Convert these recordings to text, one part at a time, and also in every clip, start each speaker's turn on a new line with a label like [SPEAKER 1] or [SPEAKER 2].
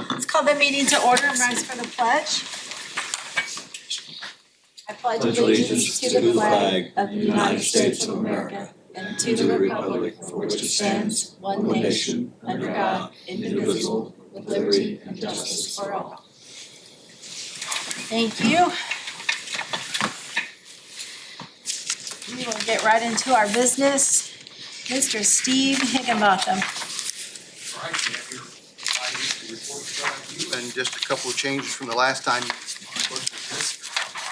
[SPEAKER 1] Let's call the meeting to order and rise for the pledge. I pledge allegiance to the flag of the United States of America and to the republic for which it stands, one nation, under God, indivisible, with liberty and justice for all. Thank you. We will get right into our business. Mr. Steve Higginbotham.
[SPEAKER 2] All right, we have your items to report from you, and just a couple of changes from the last time you looked at this.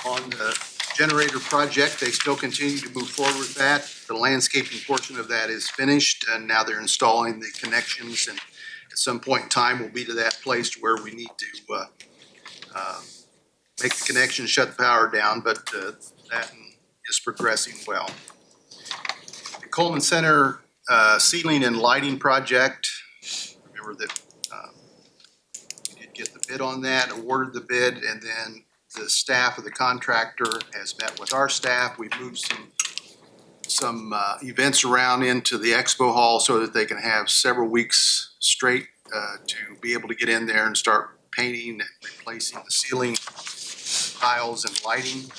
[SPEAKER 2] On the generator project, they still continue to move forward with that. The landscaping portion of that is finished, and now they're installing the connections, and at some point in time, we'll be to that place where we need to make the connection, shut the power down, but that is progressing well. The Coleman Center ceiling and lighting project, remember that we did get the bid on that, awarded the bid, and then the staff of the contractor has met with our staff. We've moved some events around into the expo hall so that they can have several weeks straight to be able to get in there and start painting and replacing the ceiling tiles and lighting.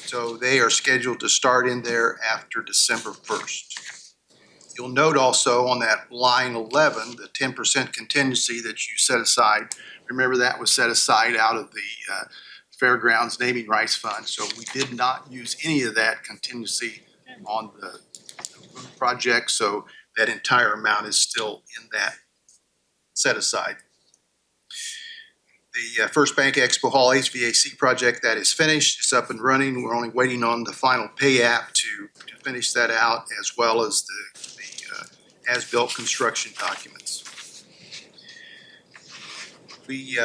[SPEAKER 2] So they are scheduled to start in there after December 1st. You'll note also on that line 11, the 10% contingency that you set aside. Remember that was set aside out of the Fairgrounds Naming Rights Fund. So we did not use any of that contingency on the project. So that entire amount is still in that set aside. The First Bank Expo Hall HVAC project, that is finished. It's up and running. We're only waiting on the final pay app to finish that out, as well as the as-built construction documents. We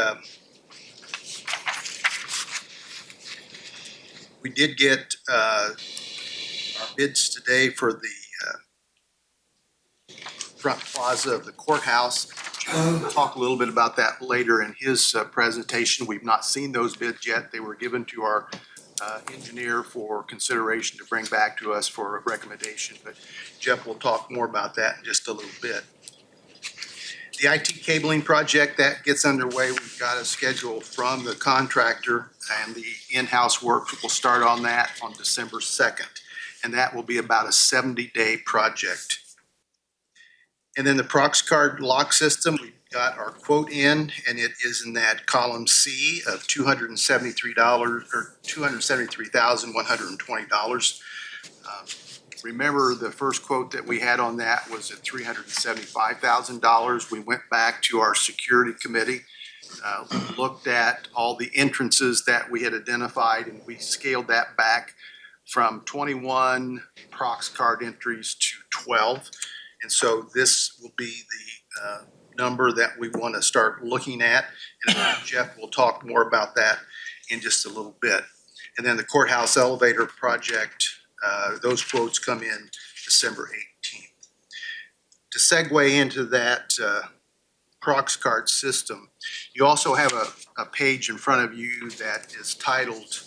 [SPEAKER 2] did get our bids today for the front plaza of the courthouse. We'll talk a little bit about that later in his presentation. We've not seen those bids yet. They were given to our engineer for consideration to bring back to us for a recommendation, but Jeff will talk more about that in just a little bit. The IT cabling project, that gets underway. We've got a schedule from the contractor, and the in-house work will start on that on December 2nd, and that will be about a 70-day project. And then the Proxcard lock system, we've got our quote in, and it is in that column C of $273 or $273,120. Remember, the first quote that we had on that was at $375,000. We went back to our security committee, looked at all the entrances that we had identified, and we scaled that back from 21 Proxcard entries to 12. And so this will be the number that we want to start looking at. And Jeff will talk more about that in just a little bit. And then the courthouse elevator project, those quotes come in December 18th. To segue into that Proxcard system, you also have a page in front of you that is titled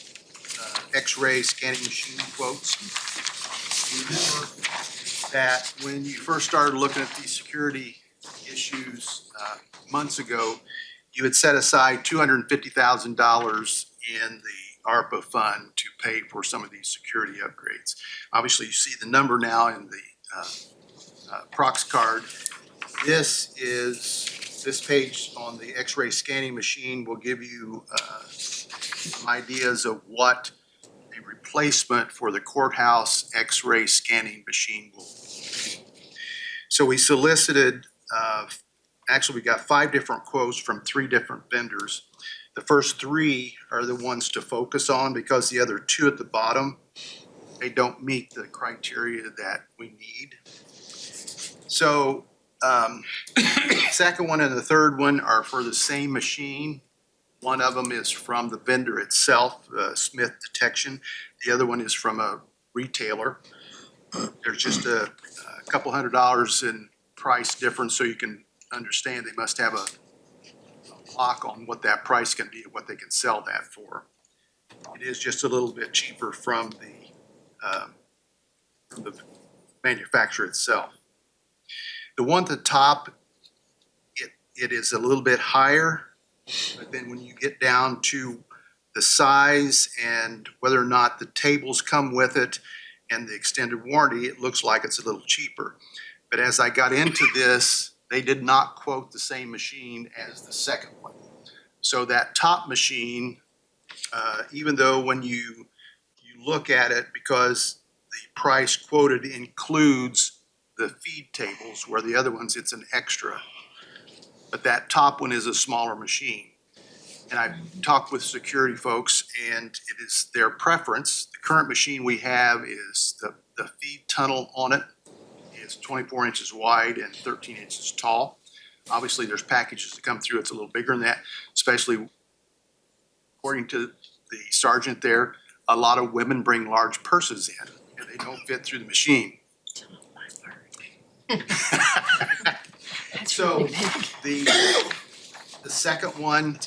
[SPEAKER 2] X-ray scanning machine quotes. Remember that when you first started looking at these security issues months ago, you had set aside $250,000 in the ARPA fund to pay for some of these security upgrades. Obviously, you see the number now in the Proxcard. This page on the X-ray scanning machine will give you some ideas of what a replacement for the courthouse X-ray scanning machine will be. So we solicited, actually we got 5 different quotes from 3 different vendors. The first 3 are the ones to focus on because the other 2 at the bottom, they don't meet the criteria that we need. So the second one and the third one are for the same machine. One of them is from the vendor itself, Smith Detection. The other one is from a retailer. There's just a couple $100 in price difference, so you can understand they must have a lock on what that price can be and what they can sell that for. It is just a little bit cheaper from the manufacturer itself. The one at the top, it is a little bit higher, but then when you get down to the size and whether or not the tables come with it and the extended warranty, it looks like it's a little cheaper. But as I got into this, they did not quote the same machine as the second one. So that top machine, even though when you look at it, because the price quoted includes the feed tables, where the other ones, it's an extra. But that top one is a smaller machine. And I've talked with security folks, and it is their preference. The current machine we have is the feed tunnel on it is 24 inches wide and 13 inches tall. Obviously, there's packages that come through. It's a little bigger than that, especially according to the sergeant there, a lot of women bring large purses in and they don't fit through the machine. So the second one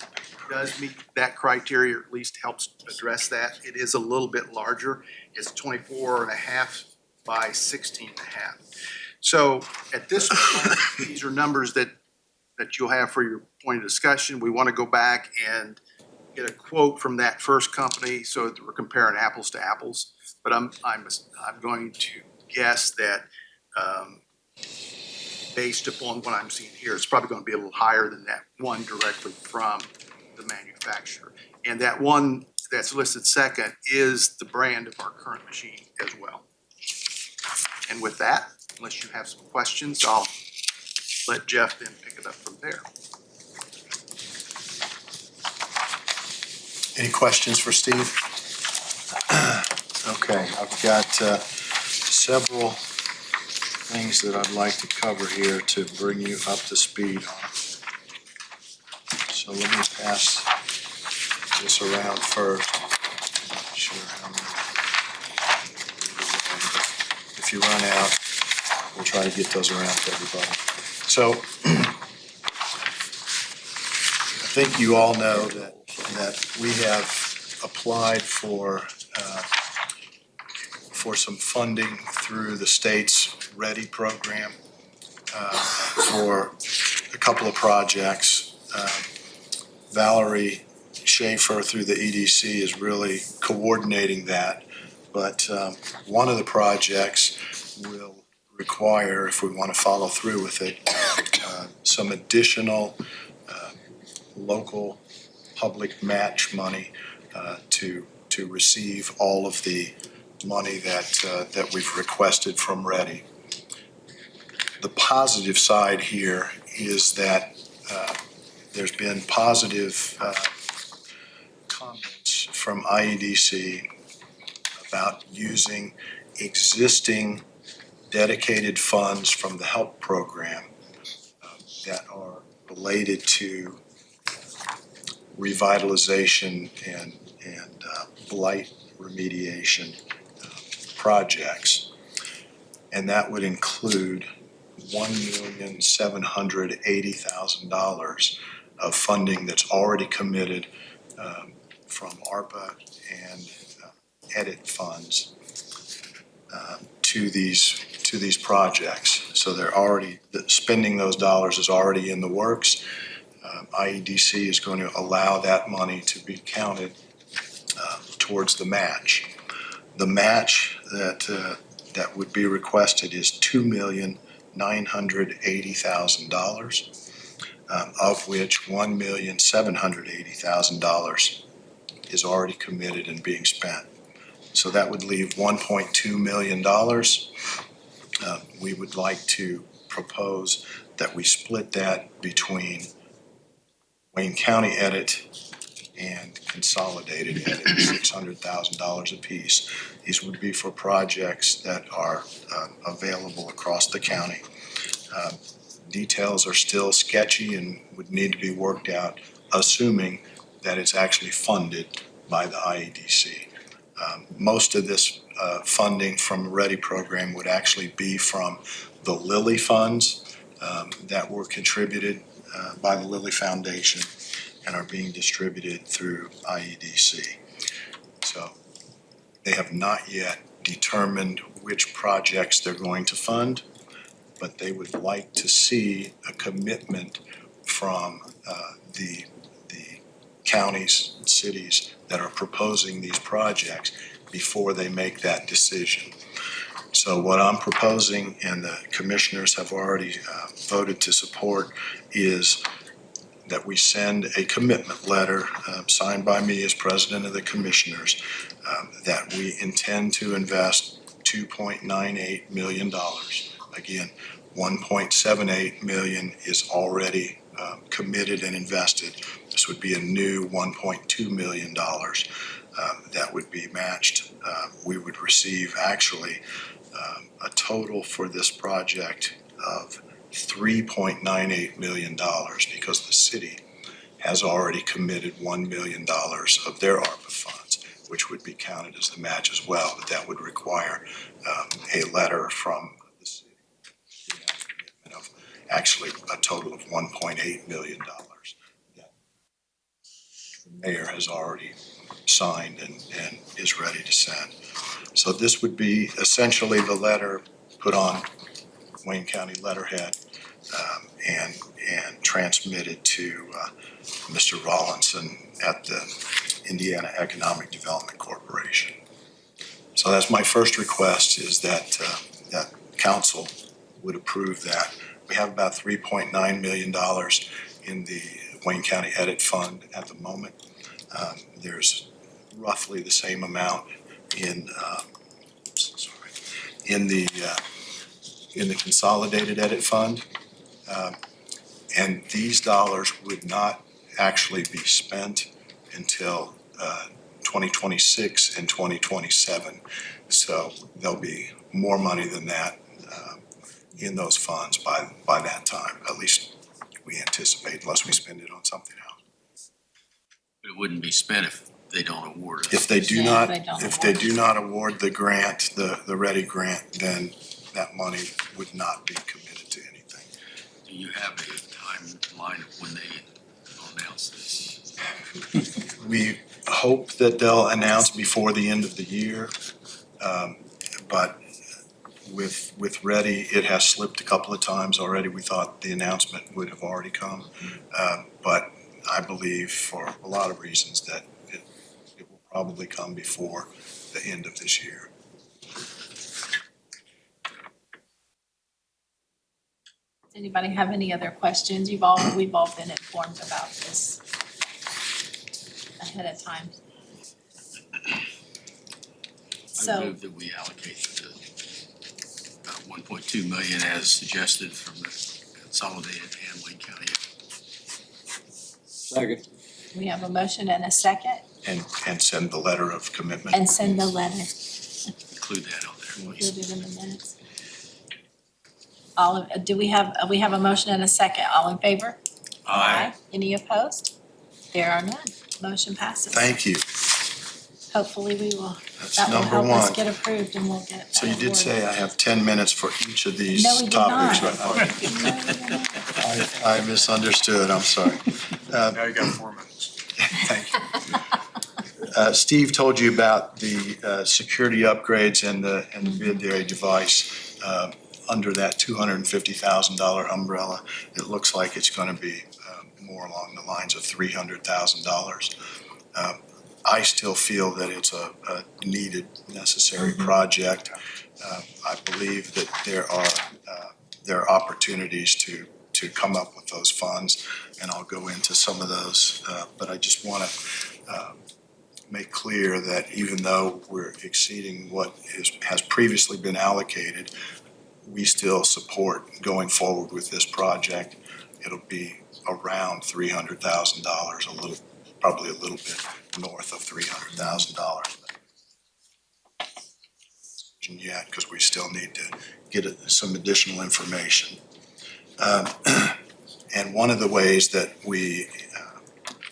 [SPEAKER 2] does meet that criteria, or at least helps address that. It is a little bit larger. It's 24 and a half by 16 and a half. So at this point, these are numbers that you'll have for your point of discussion. We want to go back and get a quote from that first company so that we're comparing apples to apples. But I'm going to guess that based upon what I'm seeing here, it's probably going to be a little higher than that one directly from the manufacturer. And that one that's listed second is the brand of our current machine as well. And with that, unless you have some questions, I'll let Jeff then pick it up from there.
[SPEAKER 3] Any questions for Steve? Okay, I've got several things that I'd like to cover here to bring you up to speed on. So let me pass this around first. Not sure how many. If you run out, we'll try to get those around to everybody. So I think you all know that we have applied for some funding through the state's READY program for a couple of projects. Valerie Schaefer through the EDC is really coordinating that, but one of the projects will require, if we want to follow through with it, some additional local public match money to receive all of the money that we've requested from READY. The positive side here is that there's been positive comments from IEDC about using existing dedicated funds from the HELP program that are related to revitalization and blight remediation projects. And that would include $1,780,000 of funding that's already committed from ARPA and EDIT funds to these projects. So they're already, spending those dollars is already in the works. IEDC is going to allow that money to be counted towards the match. The match that would be requested is $2,980,000, of which $1,780,000 is already committed and being spent. So that would leave $1.2 million. We would like to propose that we split that between Wayne County EDIT and Consolidated EDIT, $600,000 apiece. These would be for projects that are available across the county. Details are still sketchy and would need to be worked out, assuming that it's actually funded by the IEDC. Most of this funding from the READY program would actually be from the Lilly funds that were contributed by the Lilly Foundation and are being distributed through IEDC. So they have not yet determined which projects they're going to fund, but they would like to see a commitment from the counties and cities that are proposing these projects before they make that decision. So what I'm proposing, and the commissioners have already voted to support, is that we send a commitment letter signed by me as president of the commissioners that we intend to invest $2.98 million. Again, 1.78 million is already committed and invested. This would be a new $1.2 million that would be matched. We would receive actually a total for this project of $3.98 million because the city has already committed $1 million of their ARPA funds, which would be counted as the match as well, but that would require a letter from the city of actually a total of $1.8 million that the mayor has already signed and is ready to send. So this would be essentially the letter put on Wayne County letterhead and transmitted to Mr. Rawlinson at the Indiana Economic Development Corporation. So that's my first request, is that that council would approve that. We have about $3.9 million in the Wayne County Edit Fund at the moment. There's roughly the same amount in the Consolidated Edit Fund. And these dollars would not actually be spent until 2026 and 2027. So there'll be more money than that in those funds by that time. At least we anticipate, unless we spend it on something else.
[SPEAKER 4] It wouldn't be spent if they don't award it.
[SPEAKER 3] If they do
[SPEAKER 1] Yeah,
[SPEAKER 3] not,
[SPEAKER 1] they don't
[SPEAKER 3] if
[SPEAKER 1] award
[SPEAKER 3] they do not award the grant, the READY grant, then that money would not be committed to anything.
[SPEAKER 4] Do you have a timeline of when they will announce this?
[SPEAKER 3] We hope that they'll announce before the end of the year, but with READY, it has slipped a couple of times already. We thought the announcement would have already come, but I believe for a lot of reasons that it will probably come before the end of this year.
[SPEAKER 1] Does anybody have any other questions? We've all been informed about this ahead of time.
[SPEAKER 4] I
[SPEAKER 1] So,
[SPEAKER 4] move that we allocate the 1.2 million as suggested from the Consolidated and Wayne County.
[SPEAKER 5] Second.
[SPEAKER 1] we have a motion and a second,
[SPEAKER 3] And send the letter of commitment.
[SPEAKER 1] and send the letter,
[SPEAKER 4] Include that on there, please.
[SPEAKER 1] included in the minutes. We have a motion and a second, all in favor? Any opposed? There are none, motion passes.
[SPEAKER 3] Thank you.
[SPEAKER 1] Hopefully that will
[SPEAKER 3] number
[SPEAKER 1] help us
[SPEAKER 3] one.
[SPEAKER 1] get approved and we'll get.
[SPEAKER 3] So you
[SPEAKER 1] that
[SPEAKER 3] did say I have 10 minutes for each of these
[SPEAKER 1] No, we did
[SPEAKER 3] topics,
[SPEAKER 1] not.
[SPEAKER 3] right? I misunderstood, I'm sorry.
[SPEAKER 6] Now you got 4 minutes.
[SPEAKER 3] Thank you. Steve told you about the security upgrades and the bid area device. Under that $250,000 umbrella, it looks like it's going to be more along the lines of $300,000. I still feel that it's a needed, necessary project. I believe that there are opportunities to come up with those funds, and I'll go into some of those. But I just want to make clear that even though we're exceeding what has previously been allocated, we still support going forward with this project. It'll be around $300,000, probably a little bit north of $300,000. Yet, because we still need to get some additional information. And one of the ways that we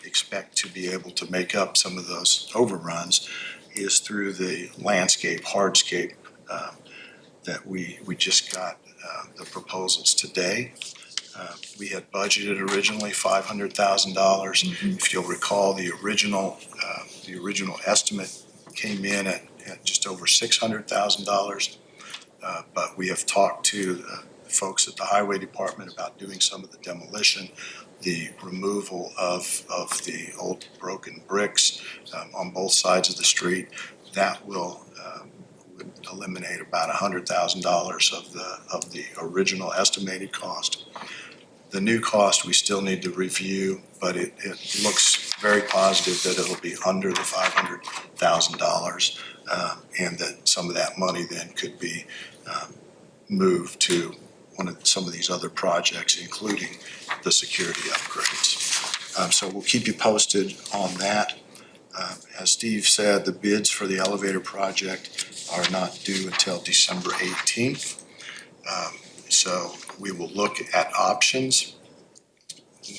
[SPEAKER 3] expect to be able to make up some of those overruns is through the hardscape that we just got the proposals today. We had budgeted originally $500,000. If you'll recall, the original estimate came in at just over $600,000. But we have talked to the folks at the Highway Department about doing some of the demolition the removal of the old broken bricks on both sides of the street. That would eliminate about $100,000 of the original estimated cost. The new cost, we still need to review, but it looks very positive that it'll be under the $500,000, and that some of that money then could be moved to some of these other projects, including the security upgrades. So we'll keep you posted on that. As Steve said, the bids for the elevator project are not due until December 18th. So we will look at options.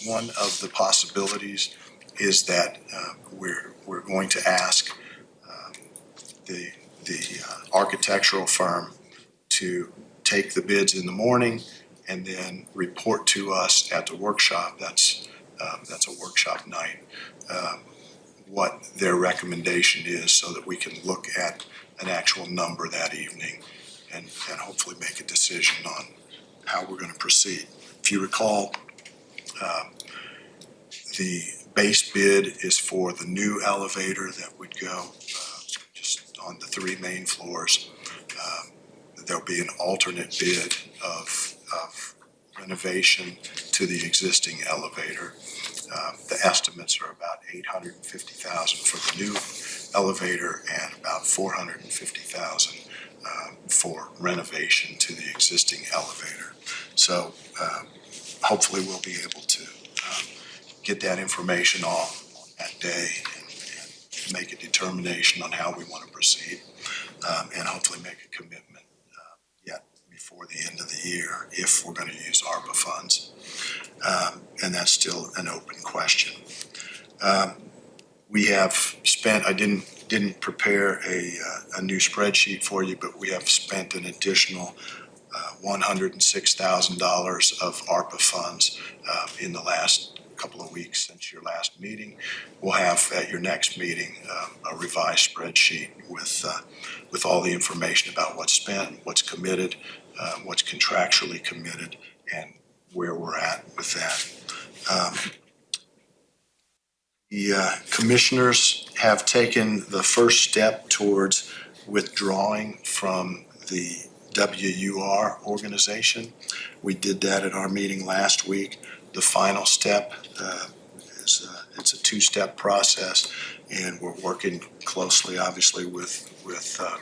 [SPEAKER 3] One of the possibilities is that we're going to ask the architectural firm to take the bids in the morning and then report to us at the workshop. That's a workshop night. What their recommendation is, so that we can look at an actual number that evening and hopefully make a decision on how we're going to proceed. If you recall, the base bid is for the new elevator that would go just on the 3 main floors. There'll be an alternate bid of renovation to the existing elevator. The estimates are about $850,000 for the new elevator and about $450,000 for renovation to the existing elevator. So hopefully we'll be able to get that information all on that day and make a determination on how we want to proceed, and hopefully make a commitment yet before the end of the year if we're going to use ARPA funds. And that's still an open question. We have spent, I didn't prepare a new spreadsheet for you, but we have spent an additional $106,000 of ARPA funds in the last couple of weeks since your last meeting. We'll have at your next meeting a revised spreadsheet with all the information about what's spent, what's committed, what's contractually committed, and where we're at with that. The commissioners have taken the first step towards withdrawing from the WUR organization. We did that at our meeting last week. The final step is it's a 2-step process, and we're working closely, obviously, with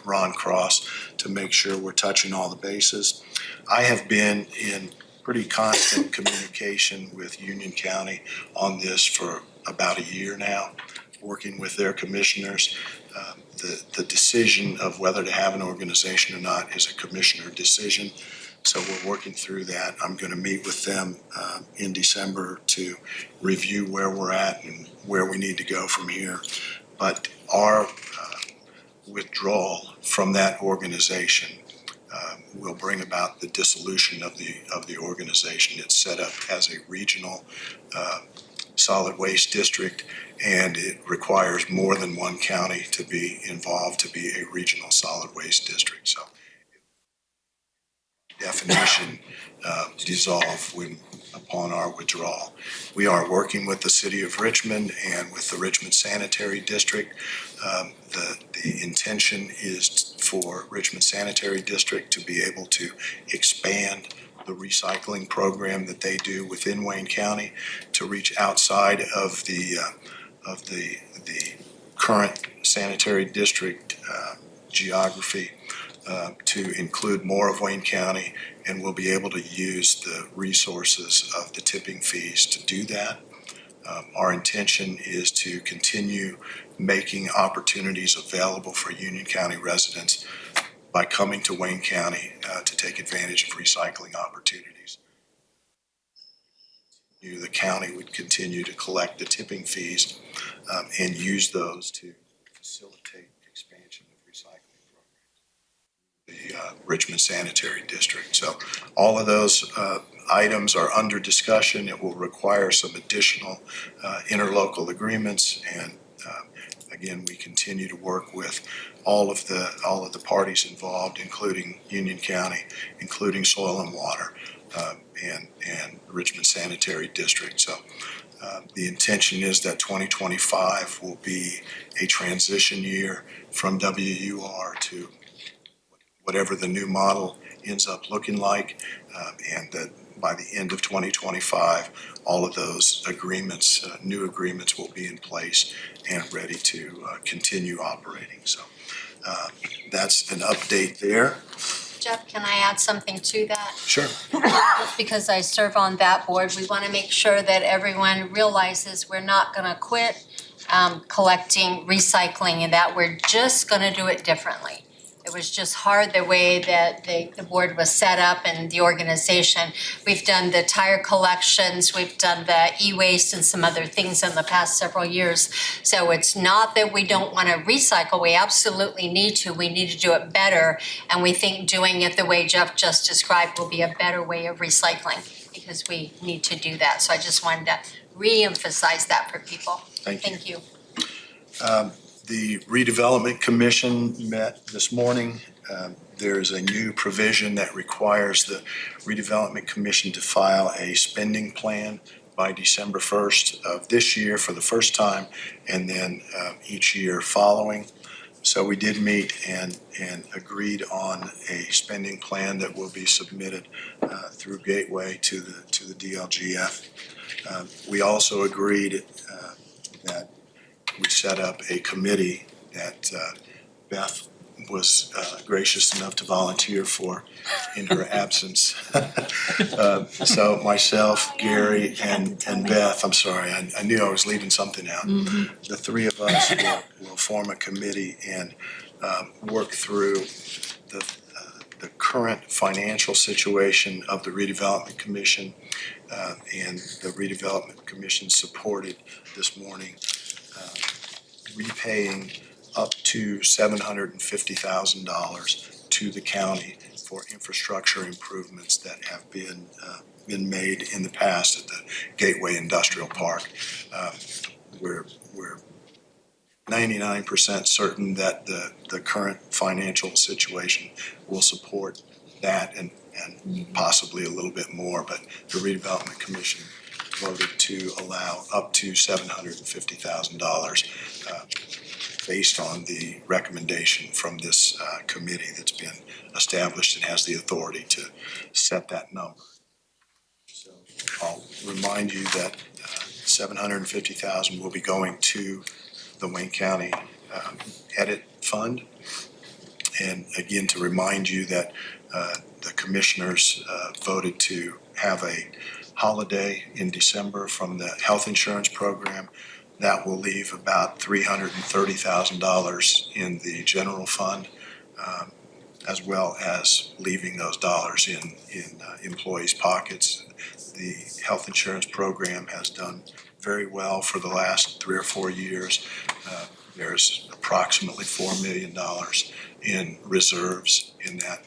[SPEAKER 3] Ron Cross to make sure we're touching all the bases. I have been in pretty constant communication with Union County on this for about a year now, working with their commissioners. The decision of whether to have an organization or not is a commissioner decision. So we're working through that. I'm going to meet with them in December to review where we're at and where we need to go from here. But our withdrawal from that organization will bring about the dissolution of the organization. It's set up as a regional solid waste district, and it requires more than one county to be involved to be a regional solid waste district. So definition dissolve upon our withdrawal. We are working with the city of Richmond and with the Richmond Sanitary District. The intention is for Richmond Sanitary District to be able to expand the recycling program that they do within Wayne County to reach outside of the current sanitary district geography to include more of Wayne County, and we'll be able to use the resources of the tipping fees to do that. Our intention is to continue making opportunities available for Union County residents by coming to Wayne County to take advantage of recycling opportunities. The county would continue to collect the tipping fees and use those to facilitate expansion of recycling programs. The Richmond Sanitary District. So all of those items are under discussion. It will require some additional interlocal agreements, and Again, we continue to work with all of the parties involved, including Union County, including Soil and Water, and Richmond Sanitary District. So the intention is that 2025 will be a transition year from WUR to whatever the new model ends up looking like, and that by the end of 2025, all of those agreements, new agreements will be in place and ready to continue operating. So that's an update there.
[SPEAKER 5] Jeff, can I add something to that?
[SPEAKER 3] Sure.
[SPEAKER 5] Just because I serve on that board, we want to make sure that everyone realizes we're not going to quit collecting, recycling, and that we're just going to do it differently. It was just hard the way that the board was set up and the organization. We've done the tire collections, we've done the e-waste and some other things in the past several years. So it's not that we don't want to recycle, we absolutely need to. We need to do it better. And we think doing it the way Jeff just described will be a better way of recycling because we need to do that. So I just wanted to re-emphasize that for people.
[SPEAKER 3] Thank you.
[SPEAKER 5] Thank you.
[SPEAKER 3] The Redevelopment Commission met this morning. There's a new provision that requires the Redevelopment Commission to file a spending plan by December 1st of this year for the first time, and then each year following. So we did meet and agreed on a spending plan that will be submitted through Gateway to the DLGF. We also agreed that we set up a committee that Beth was gracious enough to volunteer for in her absence. So myself, Gary, and Beth, I'm sorry, I knew I was leaving something out. The three of us will form a committee and work through the current financial situation of the Redevelopment Commission, and the Redevelopment Commission supported this morning repaying up to $750,000 to the county for infrastructure improvements that have been made in the past at the Gateway Industrial Park. We're 99% certain that the current financial situation will support that and possibly a little bit more, but the Redevelopment Commission voted to allow up to $750,000 based on the recommendation from this committee that's been established and has the authority to set that number. So I'll remind you that $750,000 will be going to the Wayne County Edit Fund. And again, to remind you that the commissioners voted to have a holiday in December from the health insurance program. That will leave about $330,000 in the general fund, as well as leaving those dollars in employees' pockets. The health insurance program has done very well for the last 3 or 4 years. There's approximately $4 million in reserves in that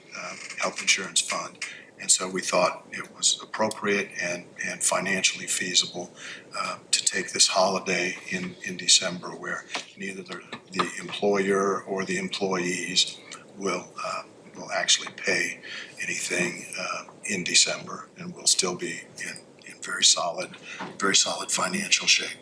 [SPEAKER 3] health insurance fund. And so we thought it was appropriate and financially feasible to take this holiday in December, where neither the employer or the employees will actually pay anything in December, and will still be in very solid financial shape.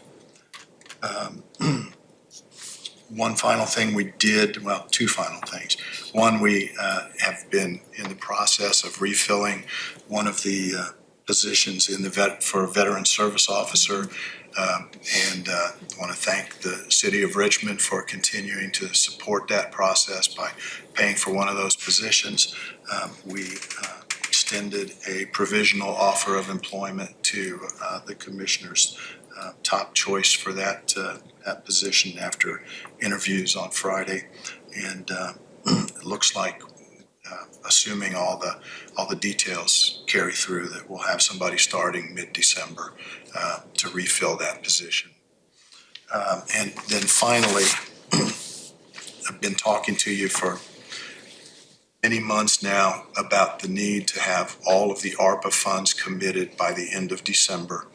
[SPEAKER 3] One final thing we did, well, two final things. One, we have been in the process of refilling one of the positions in the for a veteran service officer, and I want to thank the city of Richmond for continuing to support that process by paying for one of those positions. We extended a provisional offer of employment to the commissioner's top choice for that position after interviews on Friday, and it looks like, assuming all the details carry through, that we'll have somebody starting mid-December to refill that position. And then finally, I've been talking to you for many months now about the need to have all of the ARPA funds committed by the end of December.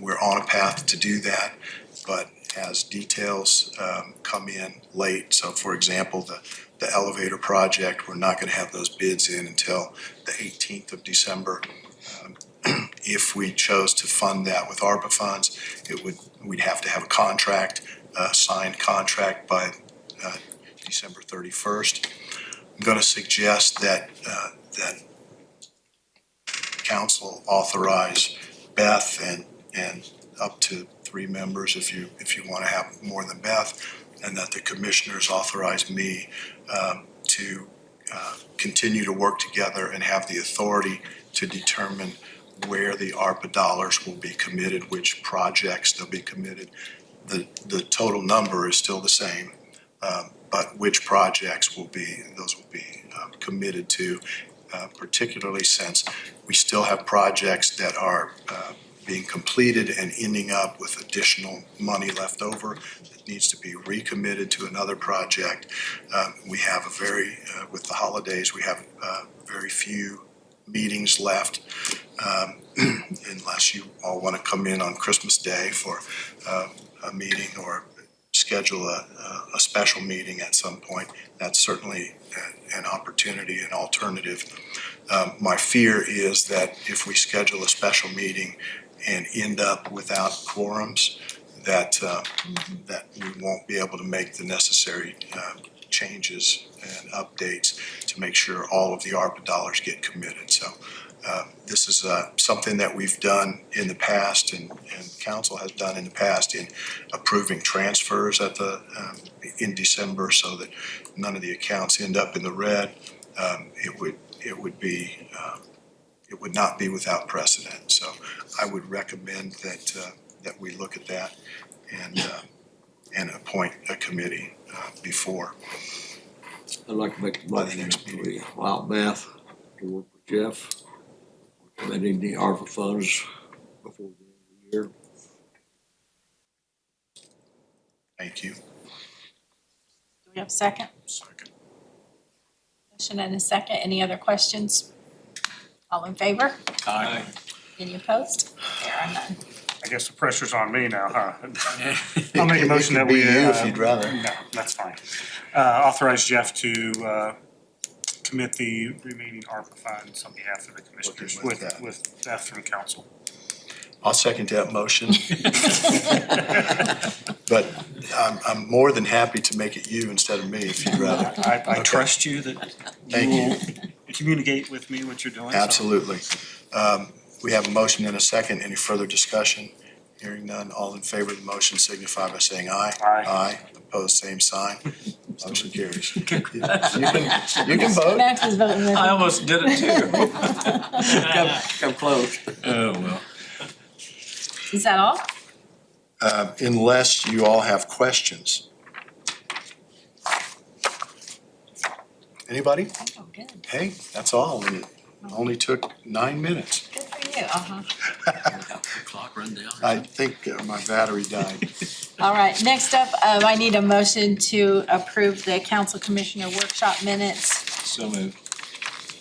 [SPEAKER 3] We're on a path to do that, but as details come in late. So for example, the elevator project, we're not gonna have those bids in until the 18th of December. If we chose to fund that with ARPA funds, we'd have to have a contract, signed contract by December 31st. I'm gonna suggest that council authorize Beth and up to 3 members if you want to have more than Beth, and that the commissioners authorize me to continue to work together and have the authority to determine where the ARPA dollars will be committed, which projects they'll be committed. The total number is still the same, but which projects will be committed to, particularly since we still have projects that are being completed and ending up with additional money left over that needs to be recommitted to another project. We have with the holidays, we have very few meetings left, unless you all want to come in on Christmas Day for a meeting or schedule a special meeting at some point. That's certainly an opportunity, an alternative. My fear is that if we schedule a special meeting and end up without quorums, that we won't be able to make the necessary changes and updates to make sure all of the ARPA dollars get committed. So this is something that we've done in the past and council has done in the past in approving transfers in December so that none of the accounts end up in the red. It would not be without precedent. So I would recommend that we look at that and appoint a committee before.
[SPEAKER 1] I'd like to make the motion that we allow Beth to work with Jeff, committing the ARPA funds before the end of the year.
[SPEAKER 3] Thank you.
[SPEAKER 7] Do we have a second?
[SPEAKER 6] Second.
[SPEAKER 7] Motion and a second. Any other questions? All in favor?
[SPEAKER 4] Aye.
[SPEAKER 7] Any opposed? There are none.
[SPEAKER 6] I guess the pressure's on me now, huh? I'll make a motion that
[SPEAKER 3] It could
[SPEAKER 6] we.
[SPEAKER 3] be you if you'd rather.
[SPEAKER 6] No, that's fine. Authorize Jeff to commit the remaining ARPA funds on behalf of the commissioners
[SPEAKER 3] Working with
[SPEAKER 6] with Beth from council.
[SPEAKER 3] I'll second that motion. But I'm more than happy to make it you instead of me if you'd rather.
[SPEAKER 6] I
[SPEAKER 3] Okay.
[SPEAKER 6] trust you that
[SPEAKER 3] Thank
[SPEAKER 6] you
[SPEAKER 3] you.
[SPEAKER 6] will communicate with me what you're doing. so-
[SPEAKER 3] Absolutely. We have a motion and a second. Any further discussion? Hearing none, all in favor of the motion signify by saying aye.
[SPEAKER 6] Aye.
[SPEAKER 3] Aye. Opposed, same sign. Motion carries. You can vote.
[SPEAKER 7] Max is voting with
[SPEAKER 1] I
[SPEAKER 7] me.
[SPEAKER 1] almost did it too. Come close.
[SPEAKER 4] Oh, well.
[SPEAKER 7] Is that all?
[SPEAKER 3] Unless you all have questions. Anybody?
[SPEAKER 7] Oh, good.
[SPEAKER 3] Hey, that's all. And it only took 9 minutes.
[SPEAKER 7] Good for you. Uh-huh.
[SPEAKER 4] The clock run down.
[SPEAKER 3] I think my battery died.
[SPEAKER 7] All right, next up, I need a motion to approve the council commissioner workshop minutes.
[SPEAKER 1] So moved.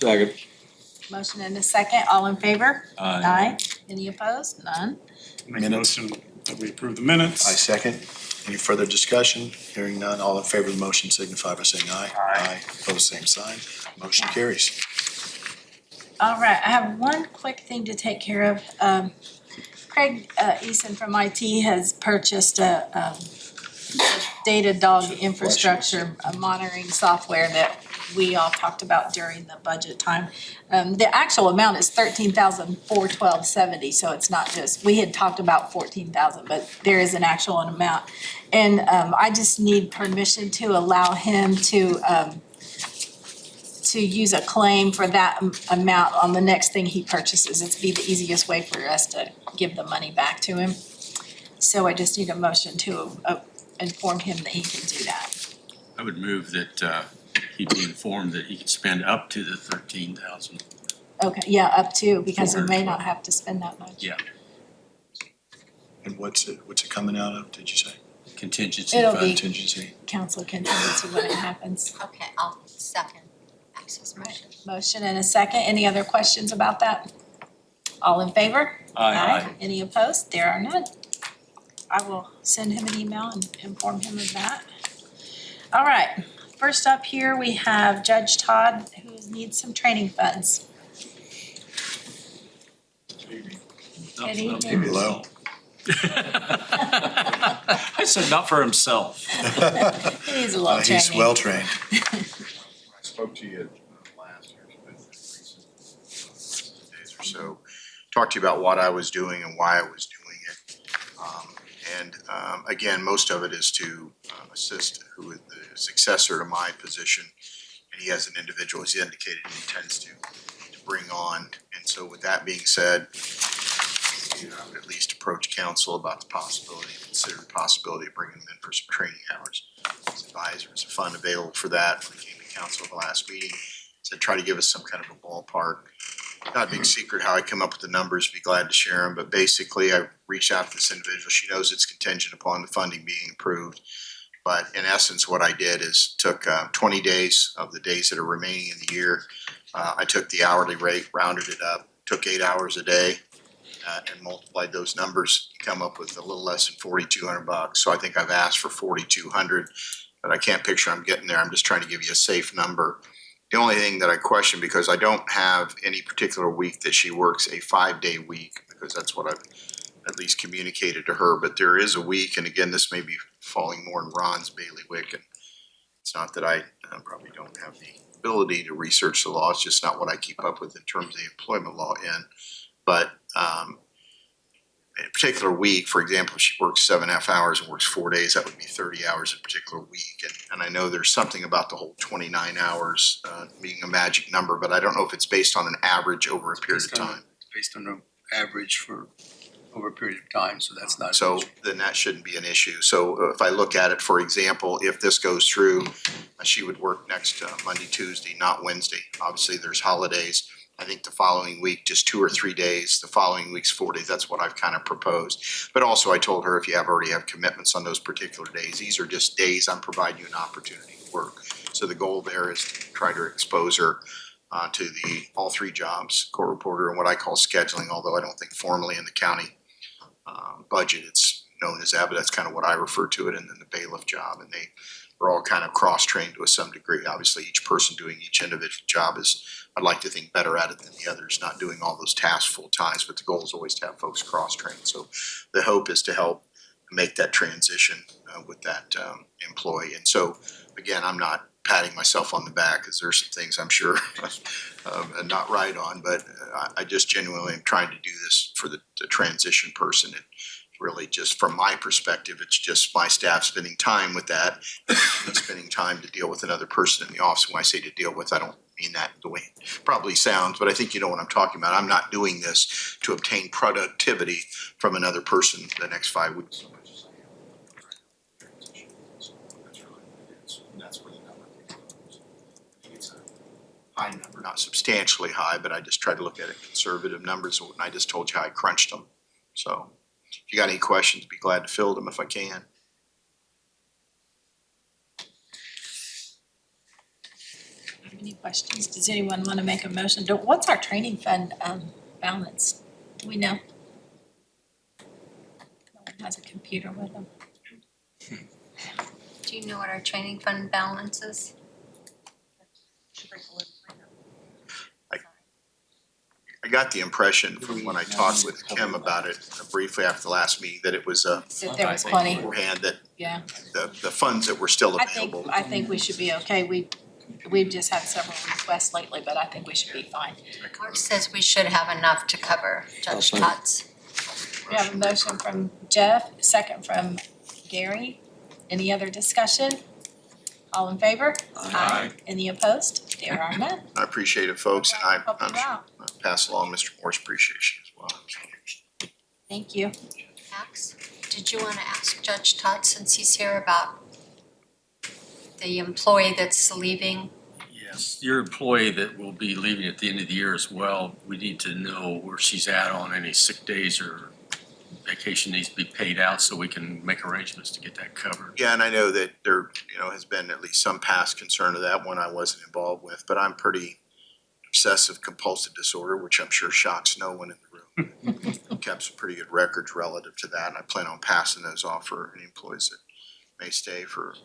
[SPEAKER 1] Second.
[SPEAKER 7] Motion and a second. All in favor?
[SPEAKER 4] Aye.
[SPEAKER 7] Any opposed? None.
[SPEAKER 6] Make a
[SPEAKER 3] Minutes.
[SPEAKER 6] motion that we approve the minutes.
[SPEAKER 3] I second. Any further discussion? Hearing none, all in favor of the motion signify by saying aye.
[SPEAKER 6] Aye.
[SPEAKER 3] Opposed, same sign. Motion carries.
[SPEAKER 7] All right, I have one quick thing to take care of. Craig Eason from IT has purchased a Datadog infrastructure monitoring software that we all talked about during the budget time. The actual amount is $13,412.70, so it's not just, we had talked about $14,000, but there is an actual amount. And I just need permission to allow him to use a claim for that amount on the next thing he purchases. It'd be the easiest way for us to give the money back to him. So I just need a motion to inform him that he can do that.
[SPEAKER 4] I would move that he be informed that he can spend up to the 13,000.
[SPEAKER 7] Okay, yeah, up to, because we may not have to spend that much.
[SPEAKER 4] Yeah,
[SPEAKER 3] And what's it coming out of, did you say?
[SPEAKER 4] contingency
[SPEAKER 7] It'll
[SPEAKER 4] fund.
[SPEAKER 7] be-
[SPEAKER 3] Contingency.
[SPEAKER 7] Council contingency when it happens.
[SPEAKER 5] Okay, I'll second Max's motion.
[SPEAKER 7] Motion and a second. Any other questions about that? All in favor?
[SPEAKER 4] Aye.
[SPEAKER 7] Any opposed? There are none. I will send him an email and inform him of that. All right, first up here, we have Judge Todd, who needs some training funds. Good evening.
[SPEAKER 3] Hello.
[SPEAKER 4] I said not for himself.
[SPEAKER 7] He needs a little training.
[SPEAKER 3] He's well trained.
[SPEAKER 2] I spoke to you last year, days or so, talked to you about what I was doing and why I was doing it. Again, most of it is to assist who is the successor to my position. And he has an individual, as he indicated, he intends to bring on. And so with that being said, I would at least approach council about the possibility, consider the possibility of bringing them in for some training hours. As advisors, a fund available for that when it came to council at the last meeting. Said try to give us some kind of a ballpark. Not a big secret how I come up with the numbers, be glad to share them, but basically I reached out to this individual. She knows it's contingent upon the funding being approved. But in essence, what I did is took 20 days of the days that are remaining in the year. I took the hourly rate, rounded it up, took 8 hours a day, and multiplied those numbers. You come up with a little less than $4,200. So I think I've asked for 4,200, but I can't picture I'm getting there. I'm just trying to give you a safe number. The only thing that I question, because I don't have any particular week that she works a 5-day week, because that's what I've at least communicated to her, but there is a week, and again, this may be falling more in Ron's bailiwick, and it's not that I probably don't have the ability to research the law, it's just not what I keep up with in terms of the employment law in. But in a particular week, for example, if she works 7.5 hours and works 4 days, that would be 30 hours a particular week. And I know there's something about the whole 29 hours being a magic number, but I don't know if it's based on an average over a period of time.
[SPEAKER 8] Based on the average for over a period of time, so that's not.
[SPEAKER 2] So then that shouldn't be an issue. So if I look at it, for example, if this goes through, she would work next Monday, Tuesday, not Wednesday. Obviously, there's holidays. I think the following week, just 2 or 3 days. The following week's 4 days. That's what I've kind of proposed. But also I told her if you already have commitments on those particular days, these are just days I'm providing you an opportunity to work. So the goal there is to try to expose her to all 3 jobs, court reporter and what I call scheduling, although I don't think formally in the county budget it's known as that, but that's kind of what I refer to it, and then the bailiff job. And they are all kind of cross-trained to some degree. Obviously, each person doing each individual job is, I'd like to think, better at it than the others, not doing all those tasks full times, but the goal is always to have folks cross-trained. So the hope is to help make that transition with that employee. And so, again, I'm not patting myself on the back, because there's some things I'm sure I'm not right on, but I just genuinely am trying to do this for the transition person. And really, just from my perspective, it's just my staff spending time with that, and spending time to deal with another person in the office. When I say to deal with, I don't mean that the way it probably sounds, but I think you know what I'm talking about. I'm not doing this to obtain productivity from another person the next 5 weeks. That's where the number comes. It's a high number, not substantially high, but I just try to look at it conservative numbers, and I just told you how I crunched them. So if you got any questions, be glad to fill them if I can.
[SPEAKER 7] Any questions? Does anyone want to make a motion? What's our training fund balance? Do we know? No one has a computer with them.
[SPEAKER 5] Do you know what our training fund balance is?
[SPEAKER 2] I got the impression from when I talked with Kim about it briefly after the last meeting that it was
[SPEAKER 7] That there was plenty,
[SPEAKER 2] beforehand, that
[SPEAKER 7] yeah.
[SPEAKER 2] the funds that were still available.
[SPEAKER 7] I think we should be okay. We've just had several requests lately, but I think we should be fine.
[SPEAKER 5] Mark says we should have enough to cover Judge Todd's.
[SPEAKER 7] We have a motion from Jeff, second from Gary. Any other discussion? All in favor? Aye. Any opposed? There are none.
[SPEAKER 2] I appreciate it, folks, and
[SPEAKER 7] Help you
[SPEAKER 2] I'm
[SPEAKER 7] out.
[SPEAKER 2] sure I'll pass along Mr. Moore's appreciation as well.
[SPEAKER 7] Thank you.
[SPEAKER 5] Max, did you want to ask Judge Todd, since he's here, about the employee that's leaving?
[SPEAKER 4] Yes, your employee that will be leaving at the end of the year as well, we need to know where she's at on any sick days or vacation needs to be paid out, so we can make arrangements to get that covered.
[SPEAKER 2] Yeah, and I know that there, has been at least some past concern of that one I wasn't involved with, but I'm pretty obsessive compulsive disorder, which I'm sure shocks no one in the room.
[SPEAKER 3] kept some pretty good records relative to that, and I plan on passing those off for any employees that may stay for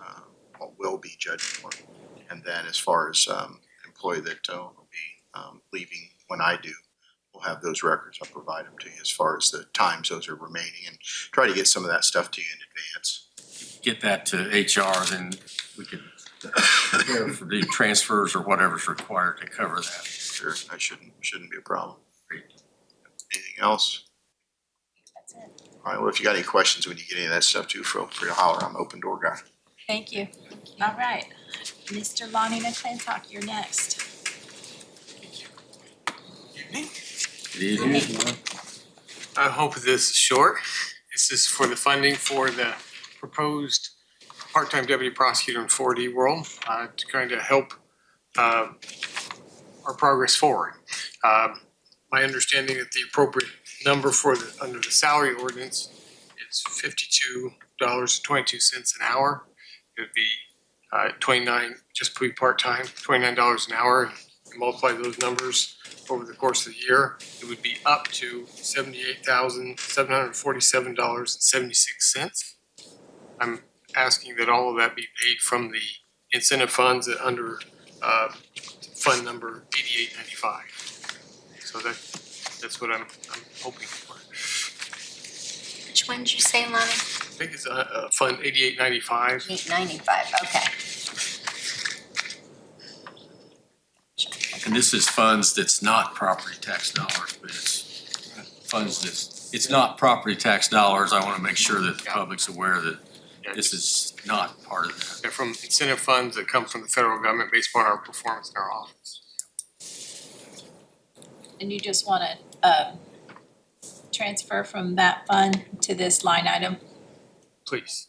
[SPEAKER 3] what will be judged for. And then as far as employee that will be leaving when I do, we'll have those records. I'll provide them to you as far as the times those are remaining, and try to get some of that stuff to you in advance.
[SPEAKER 4] Get that to HR, then we can prepare for the transfers or whatever's required to cover that.
[SPEAKER 3] Sure, that shouldn't be a problem. Anything else?
[SPEAKER 7] That's it.
[SPEAKER 3] All right, well, if you got any questions when you get any of that stuff too, feel free to holler. I'm an open door guy.
[SPEAKER 7] Thank you. All right, Mr. Lonnie McClintock, you're next.
[SPEAKER 9] I hope this is short. This is for the funding for the proposed part-time deputy prosecutor in 4D world, to kind of help our progress forward. My understanding that the appropriate number for under the salary ordinance is $52.22 an hour. It would be 29, just be part-time, $29 an hour, and multiply those numbers over the course of the year, it would be up to $78,747.76. I'm asking that all of that be paid from the incentive funds under fund number 8895. So that's what I'm hoping for.
[SPEAKER 5] Which one did you say, Lonnie?
[SPEAKER 9] I think it's fund 8895.
[SPEAKER 5] 895, okay.
[SPEAKER 4] And this is funds that's not property tax dollars, but it's funds it's not property tax dollars. I want to make sure that the public's aware that this is not part of that.
[SPEAKER 9] They're from incentive funds that come from the federal government based upon our performance in our office.
[SPEAKER 7] And you just want to transfer from that fund to this line item?
[SPEAKER 9] Please.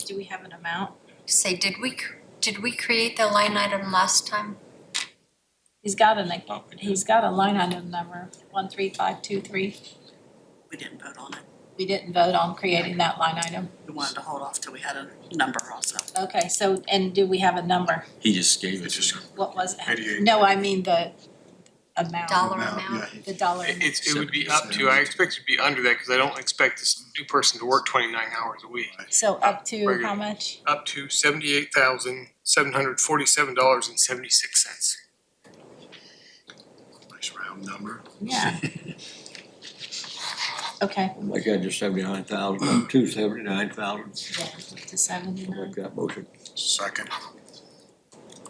[SPEAKER 7] Do we have an amount?
[SPEAKER 5] Say, did we create the line item last time?
[SPEAKER 7] He's got a line item number, 13523.
[SPEAKER 1] We didn't vote on it.
[SPEAKER 7] We didn't vote on creating that line item.
[SPEAKER 1] We wanted to hold off till we had a number also.
[SPEAKER 7] Okay, so, and do we have a number?
[SPEAKER 4] He just gave it to me.
[SPEAKER 7] What was it?
[SPEAKER 3] 88.
[SPEAKER 7] No, I mean the amount.
[SPEAKER 5] Dollar
[SPEAKER 3] Amount,
[SPEAKER 5] amount?
[SPEAKER 3] yeah.
[SPEAKER 7] The dollar amount.
[SPEAKER 9] It would be up to, I expect it to be under that because I don't expect this new person to work 29 hours a week.
[SPEAKER 7] So up to how much?
[SPEAKER 9] Up to $78,747.76.
[SPEAKER 3] Nice round number.
[SPEAKER 7] Yeah. Okay,
[SPEAKER 10] Like that, just 79,000, 279,000,
[SPEAKER 7] yeah, up to 79.
[SPEAKER 10] like that motion.
[SPEAKER 3] Second.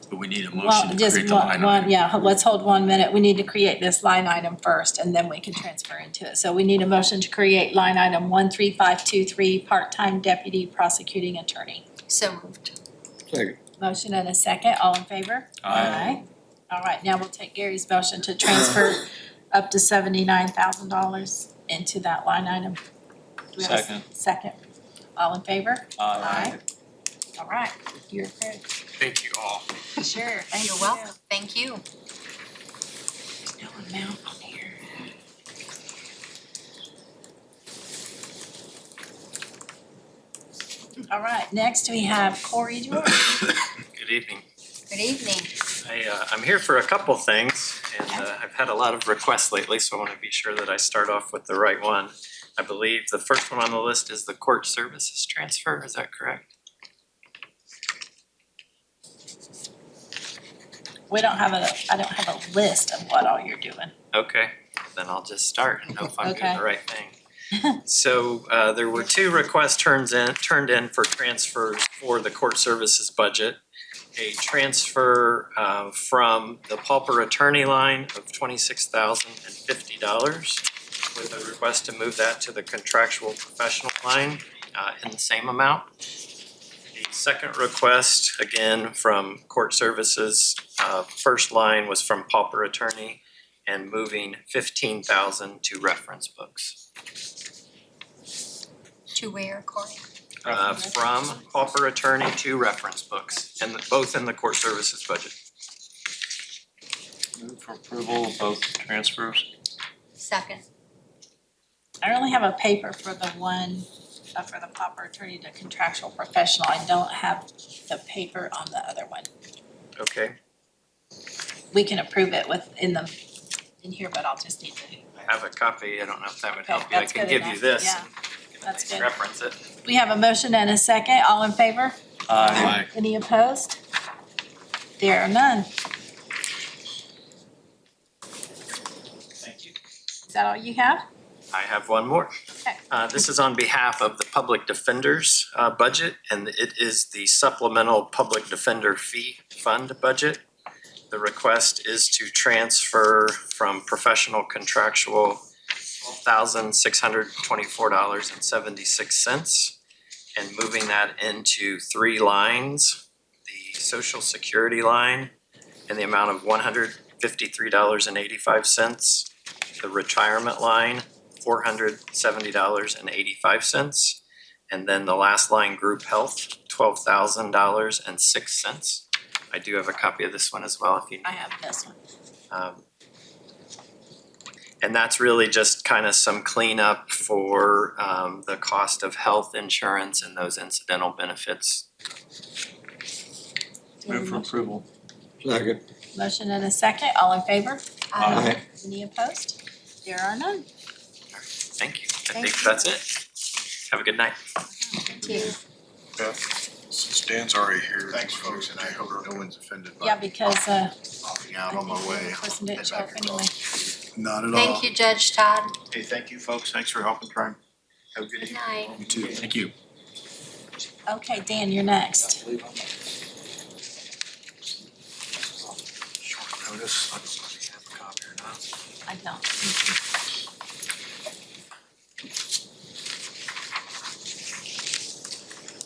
[SPEAKER 4] But we need a
[SPEAKER 7] Well,
[SPEAKER 4] motion to
[SPEAKER 7] just
[SPEAKER 4] create the line
[SPEAKER 7] one,
[SPEAKER 4] item.
[SPEAKER 7] yeah, let's hold 1 minute. We need to create this line item first and then we can transfer into it. So we need a motion to create line item 13523, part-time deputy prosecuting attorney.
[SPEAKER 5] So moved.
[SPEAKER 10] Second.
[SPEAKER 7] Motion and a second, all in favor?
[SPEAKER 4] Aye.
[SPEAKER 7] All right, now we'll take Gary's motion to transfer up to $79,000 into that line item. Do we have a
[SPEAKER 10] Second.
[SPEAKER 7] Second. All in favor?
[SPEAKER 10] Aye.
[SPEAKER 7] All right, you're approved.
[SPEAKER 9] Thank you all.
[SPEAKER 7] Sure, thank you.
[SPEAKER 5] You're welcome. Thank you.
[SPEAKER 7] No amount on here. All right, next we have Corey George.
[SPEAKER 11] Good evening.
[SPEAKER 5] Good evening.
[SPEAKER 11] I'm here for a couple things, and I've had a lot of requests lately, so I want to be sure that I start off with the right one. I believe the first one on the list is the court services transfer, is that correct?
[SPEAKER 7] I don't have a list of what all you're doing.
[SPEAKER 11] Okay, then I'll just start and hope I'm doing
[SPEAKER 7] Okay.
[SPEAKER 11] the right thing. So there were two requests turned in for transfers for the court services budget. A transfer from the pauper attorney line of $26,050 with a request to move that to the contractual professional line in the same amount. The second request, again, from court services, first line was from pauper attorney and moving $15,000 to reference books.
[SPEAKER 5] To where, Corey?
[SPEAKER 11] From pauper attorney to reference books, and both in the court services budget.
[SPEAKER 10] Move for approval of both transfers.
[SPEAKER 5] Second.
[SPEAKER 7] I only have a paper for the one, for the pauper attorney to contractual professional. I don't have the paper on the other one.
[SPEAKER 11] Okay,
[SPEAKER 7] We can approve it within the in here, but I'll just need to.
[SPEAKER 11] I have a copy, I don't know if that would
[SPEAKER 7] Okay,
[SPEAKER 11] help you, I
[SPEAKER 7] that's
[SPEAKER 11] can
[SPEAKER 7] good
[SPEAKER 11] give
[SPEAKER 7] enough.
[SPEAKER 11] you this.
[SPEAKER 7] Yeah,
[SPEAKER 11] and you can
[SPEAKER 7] that's good.
[SPEAKER 11] reference it.
[SPEAKER 7] We have a motion and a second. All in favor?
[SPEAKER 4] Aye.
[SPEAKER 7] Any opposed? There are none.
[SPEAKER 11] Thank you.
[SPEAKER 7] Is that all you have?
[SPEAKER 11] I have one more.
[SPEAKER 7] Okay.
[SPEAKER 11] This is on behalf of the Public Defender's budget, and it is the supplemental Public Defender Fee Fund budget. The request is to transfer from professional contractual $12,624.76 and moving that into three lines. The Social Security line in the amount of $153.85. The retirement line, $470.85. And then the last line, group health, $12,000.06. I do have a copy of this one as well if you need.
[SPEAKER 7] I have this one.
[SPEAKER 11] And that's really just kind of some cleanup for the cost of health insurance and those incidental benefits.
[SPEAKER 10] Move for approval. Second.
[SPEAKER 7] Motion and a second. All in favor?
[SPEAKER 10] Aye.
[SPEAKER 7] Any opposed? There are none.
[SPEAKER 11] Thank you. I
[SPEAKER 7] Thank
[SPEAKER 11] think
[SPEAKER 7] you.
[SPEAKER 11] that's it. Have a good night.
[SPEAKER 7] Thank you.
[SPEAKER 3] Since Dan's already here. Thanks, folks, and I hope no one's offended by
[SPEAKER 7] Yeah, because
[SPEAKER 3] popping out on my way.
[SPEAKER 7] the person didn't show up anyway.
[SPEAKER 3] Not at all.
[SPEAKER 5] Thank you, Judge Todd.
[SPEAKER 3] Hey, thank you, folks. Thanks for helping, Prime. Have a good
[SPEAKER 5] Good
[SPEAKER 3] evening.
[SPEAKER 5] night.
[SPEAKER 3] You too.
[SPEAKER 4] Thank you.
[SPEAKER 7] Okay, Dan, you're next.
[SPEAKER 3] Short notice. I don't know if you have a copy or not.
[SPEAKER 7] I don't.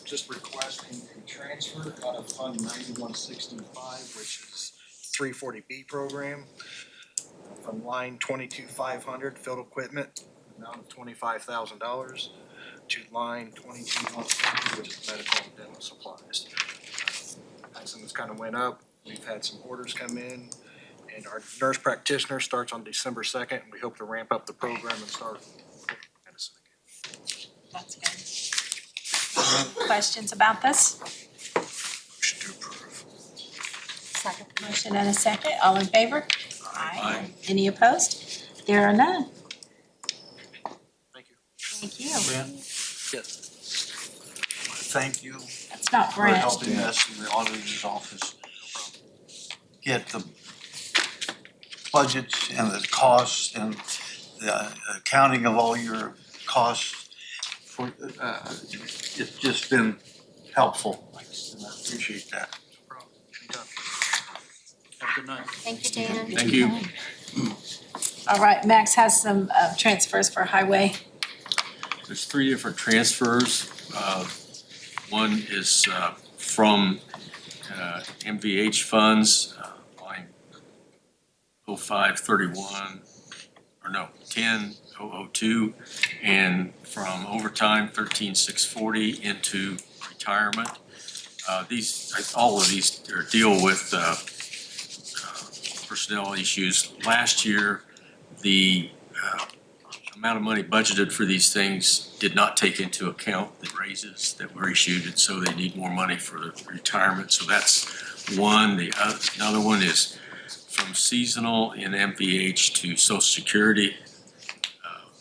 [SPEAKER 3] Just requesting a transfer out of Fund 9165, which is 340B program, from line 22,500 field equipment, amount of $25,000, to line 22,150, which is medical and dental supplies. Pricing kind of went up. We've had some orders come in, and our nurse practitioner starts on December 2nd. We hope to ramp up the program and start medicine again.
[SPEAKER 7] That's good. Questions about this?
[SPEAKER 3] Motion to approve.
[SPEAKER 5] Second.
[SPEAKER 7] Motion and a second. All in favor?
[SPEAKER 4] Aye.
[SPEAKER 7] Any opposed? There are none.
[SPEAKER 3] Thank you.
[SPEAKER 7] Thank you.
[SPEAKER 12] Thank you
[SPEAKER 7] That's not
[SPEAKER 12] for
[SPEAKER 7] Brent.
[SPEAKER 12] helping us in the auditor's office get the budgets and the costs and the accounting of all your costs. For, it's just been helpful, and I appreciate that.
[SPEAKER 3] No problem. Anytime. Have a good night.
[SPEAKER 5] Thank you, Dan.
[SPEAKER 4] Thank you.
[SPEAKER 7] All right, Max has some transfers for highway.
[SPEAKER 4] There's three different transfers. One is from MVH funds, line 0531, or no, 10002, and from overtime 13640 into retirement. All of these deal with personnel issues. Last year, the amount of money budgeted for these things did not take into account the raises that were issued, and so they need more money for the retirement. So that's one. Another one is from seasonal in MVH to Social Security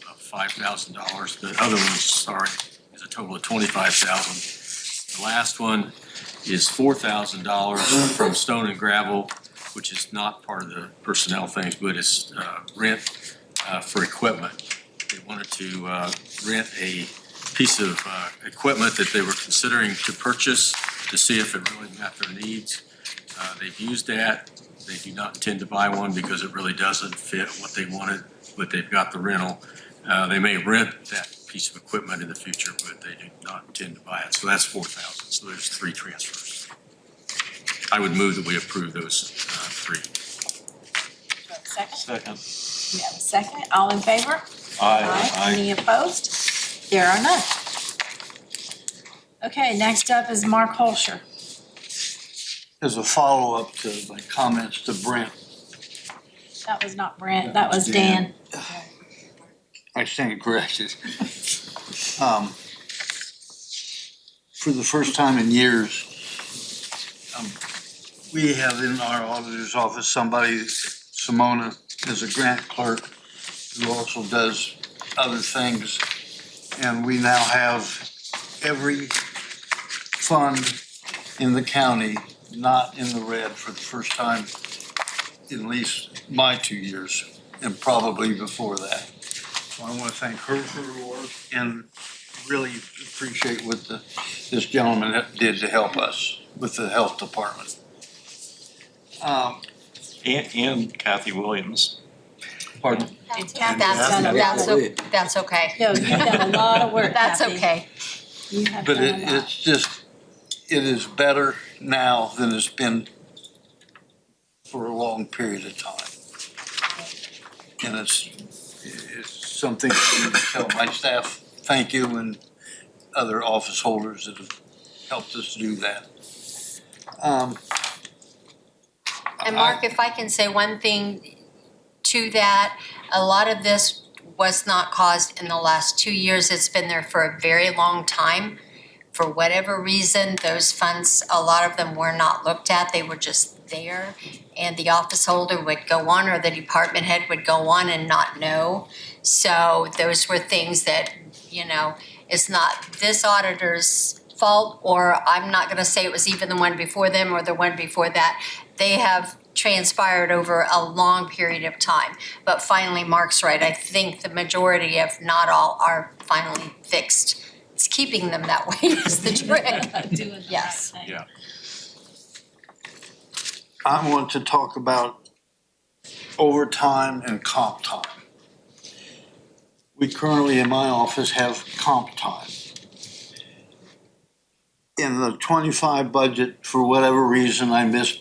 [SPEAKER 4] of $5,000. The other one, sorry, is a total of $25,000. The last one is $4,000 from Stone and Gravel, which is not part of the personnel things, but it's rent for equipment. They wanted to rent a piece of equipment that they were considering to purchase to see if it really met their needs. They've used that. They do not intend to buy one because it really doesn't fit what they wanted, but they've got the rental. They may rent that piece of equipment in the future, but they do not intend to buy it. So that's $4,000. So there's three transfers. I would move that we approve those three.
[SPEAKER 7] Second?
[SPEAKER 12] Second.
[SPEAKER 7] We have a second. All in favor? Any opposed? There are none. Okay, next up is Mark Holscher.
[SPEAKER 12] As a follow-up to my comments to Brent,
[SPEAKER 7] That was not Brent, that was Dan.
[SPEAKER 12] I stand corrected. For the first time in years, we have in our auditor's office somebody, Simona is a grant clerk who also does other things. And we now have every fund in the county not in the red for the first time in at least my 2 years, and probably before that. So I want to thank her for her work and really appreciate what this gentleman did to help us with the health department.
[SPEAKER 13] And Kathy Williams.
[SPEAKER 12] Pardon?
[SPEAKER 7] Kathy's
[SPEAKER 5] That's,
[SPEAKER 7] done a lot of-
[SPEAKER 5] that's okay.
[SPEAKER 7] No, you've done a lot of work,
[SPEAKER 5] That's
[SPEAKER 7] Kathy.
[SPEAKER 5] okay.
[SPEAKER 7] You have
[SPEAKER 12] But
[SPEAKER 7] done a lot.
[SPEAKER 12] it's just, it is better now than it's been for a long period of time. And it's something to tell my staff, thank you, and other office holders that have helped us do that.
[SPEAKER 5] And Mark, if I can say one thing to that, a lot of this was not caused in the last 2 years. It's been there for a very long time. For whatever reason, those funds, a lot of them were not looked at. They were just there. And the office holder would go on, or the department head would go on and not know. So those were things that, you know, it's not this auditor's fault, or I'm not gonna say it was even the one before them or the one before that. They have transpired over a long period of time. But finally, Mark's right. I think the majority, if not all, are finally fixed. It's keeping them that way is the trick.
[SPEAKER 7] Doing the right
[SPEAKER 5] Yes.
[SPEAKER 7] thing.
[SPEAKER 13] Yeah.
[SPEAKER 12] I want to talk about overtime and comp time. We currently in my office have comp time. In the 25 budget, for whatever reason, I missed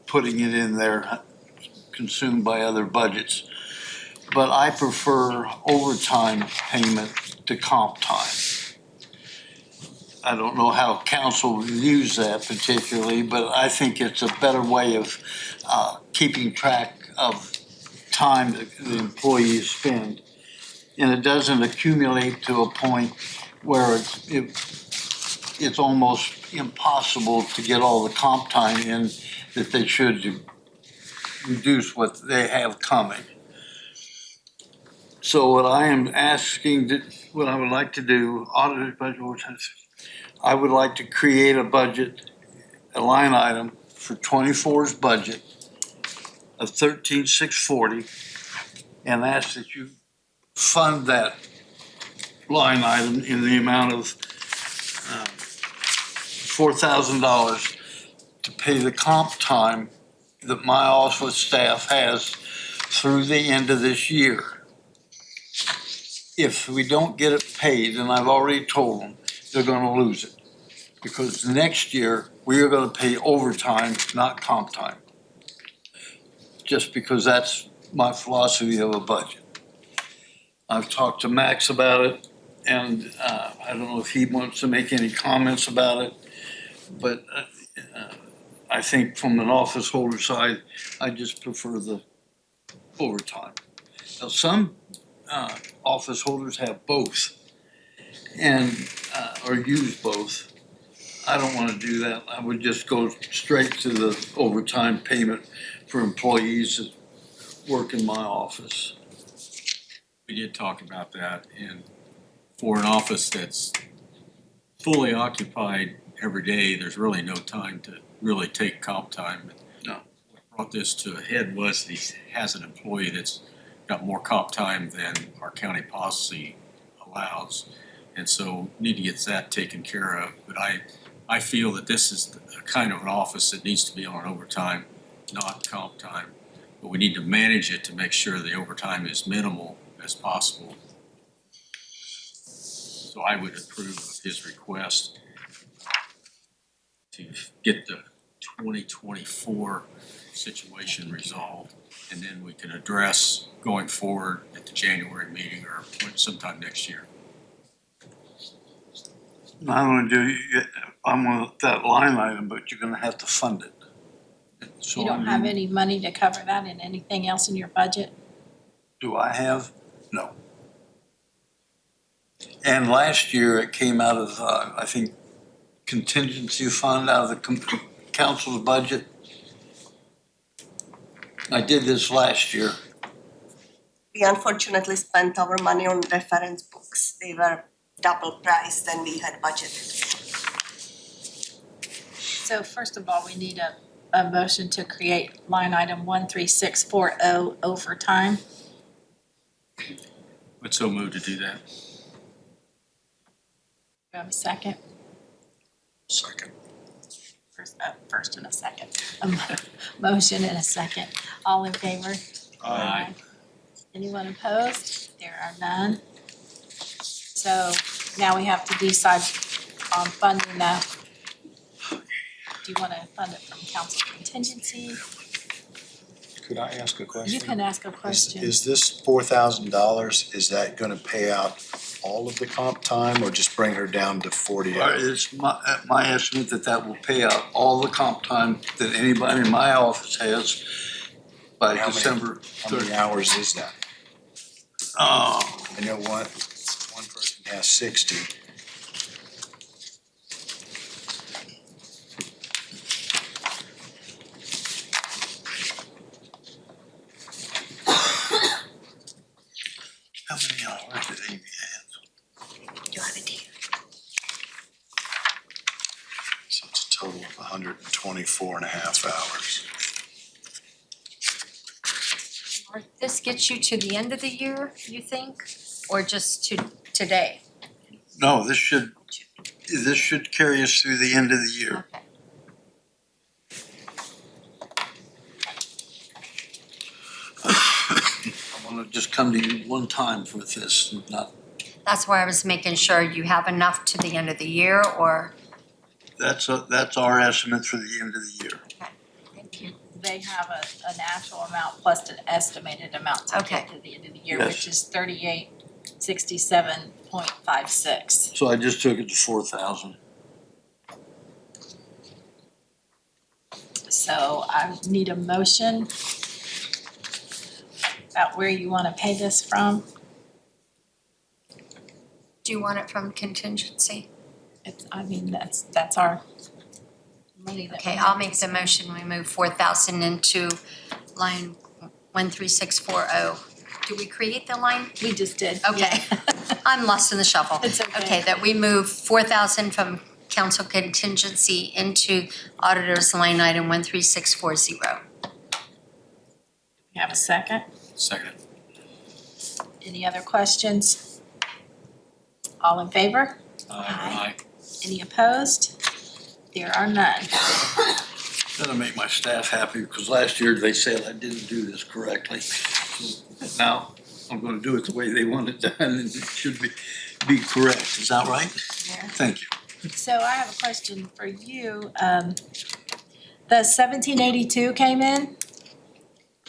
[SPEAKER 12] putting it in there, consumed by other budgets. But I prefer overtime payment to comp time. I don't know how council views that particularly, but I think it's a better way of keeping track of time that the employees spend. And it doesn't accumulate to a point where it's almost impossible to get all the comp time in that they should to reduce what they have coming. So what I am asking, what I would like to do, audited budget, I would like to create a budget, a line item for 24's budget of 13,640, and ask that you fund that line item in the amount of $4,000 to pay the comp time that my office staff has through the end of this year. If we don't get it paid, and I've already told them, they're gonna lose it. Because next year, we are gonna pay overtime, not comp time. Just because that's my philosophy of a budget. I've talked to Max about it, and I don't know if he wants to make any comments about it, but I think from an office holder side, I just prefer the overtime. Now, some office holders have both, and or use both. I don't want to do that. I would just go straight to the overtime payment for employees that work in my office.
[SPEAKER 4] We did talk about that, and for an office that's fully occupied every day, there's really no time to really take comp time.
[SPEAKER 12] No.
[SPEAKER 4] What brought this to a head was he has an employee that's got more comp time than our county policy allows. And so need to get that taken care of. But I feel that this is a kind of an office that needs to be on overtime, not comp time. But we need to manage it to make sure the overtime is minimal as possible. So I would approve of his request to get the 2024 situation resolved. And then we can address going forward at the January meeting or sometime next year.
[SPEAKER 12] Not only do you, I'm on that line item, but you're gonna have to fund it. So
[SPEAKER 7] You don't have any money to cover that in anything else in your budget?
[SPEAKER 12] Do I have? No. And last year it came out of, I think, contingency fund out of the council's budget. I did this last year,
[SPEAKER 1] We unfortunately spent our money on reference books. They were double price than we had budgeted.
[SPEAKER 7] So first of all, we need a motion to create line item 13640 overtime.
[SPEAKER 4] Would so move to do that.
[SPEAKER 7] Do I have a second?
[SPEAKER 3] Second.
[SPEAKER 7] First and a second. Motion and a second. All in favor?
[SPEAKER 4] Aye.
[SPEAKER 7] Anyone opposed? There are none. So now we have to decide on funding the, do you want to fund it from council contingency?
[SPEAKER 3] Could I ask a question?
[SPEAKER 7] You can ask a question.
[SPEAKER 3] Is this $4,000, is that gonna pay out all of the comp time or just bring her down to 40 hours?
[SPEAKER 12] It's my estimate that will pay out all the comp time that anybody in my office has by
[SPEAKER 3] How many-
[SPEAKER 12] December
[SPEAKER 3] How many
[SPEAKER 12] 30th.
[SPEAKER 3] hours is that? I know one person has 60.
[SPEAKER 12] How many hours did Amy have?
[SPEAKER 1] You have it here.
[SPEAKER 3] So it's a total of 124 and a half hours.
[SPEAKER 5] This gets you to the end of the year, you think, or just to today?
[SPEAKER 12] No, this should carry us through the end of the year.
[SPEAKER 5] Okay.
[SPEAKER 12] I wanna just come to you one time for this, not,
[SPEAKER 5] That's why I was making sure you have enough to the end of the year, or,
[SPEAKER 12] that's our estimate for the end of the year.
[SPEAKER 5] thank you.
[SPEAKER 7] They have an actual amount plus an estimated amount to
[SPEAKER 5] Okay.
[SPEAKER 7] get to the end of the year,
[SPEAKER 12] Yes.
[SPEAKER 7] which is 3867.56.
[SPEAKER 12] So I just took it to 4,000.
[SPEAKER 7] So I need a motion about where you want to pay this from.
[SPEAKER 5] Do you want it from contingency?
[SPEAKER 7] That's our money that.
[SPEAKER 5] Okay, I'll make the motion, we move 4,000 into line 13640. Do we create the line?
[SPEAKER 7] We just did.
[SPEAKER 5] Okay. I'm lost in the shuffle.
[SPEAKER 7] It's okay.
[SPEAKER 5] Okay, that we move 4,000 from council contingency into auditor's line item 13640.
[SPEAKER 7] You have a second?
[SPEAKER 4] Second.
[SPEAKER 7] Any other questions? All in favor?
[SPEAKER 4] Aye.
[SPEAKER 7] Any opposed? There are none.
[SPEAKER 12] That'll make my staff happy, because last year they said I didn't do this correctly. Now, I'm gonna do it the way they want it done, and it should be correct. Is that right? Thank you.
[SPEAKER 7] So I have a question for you. The 1782 came in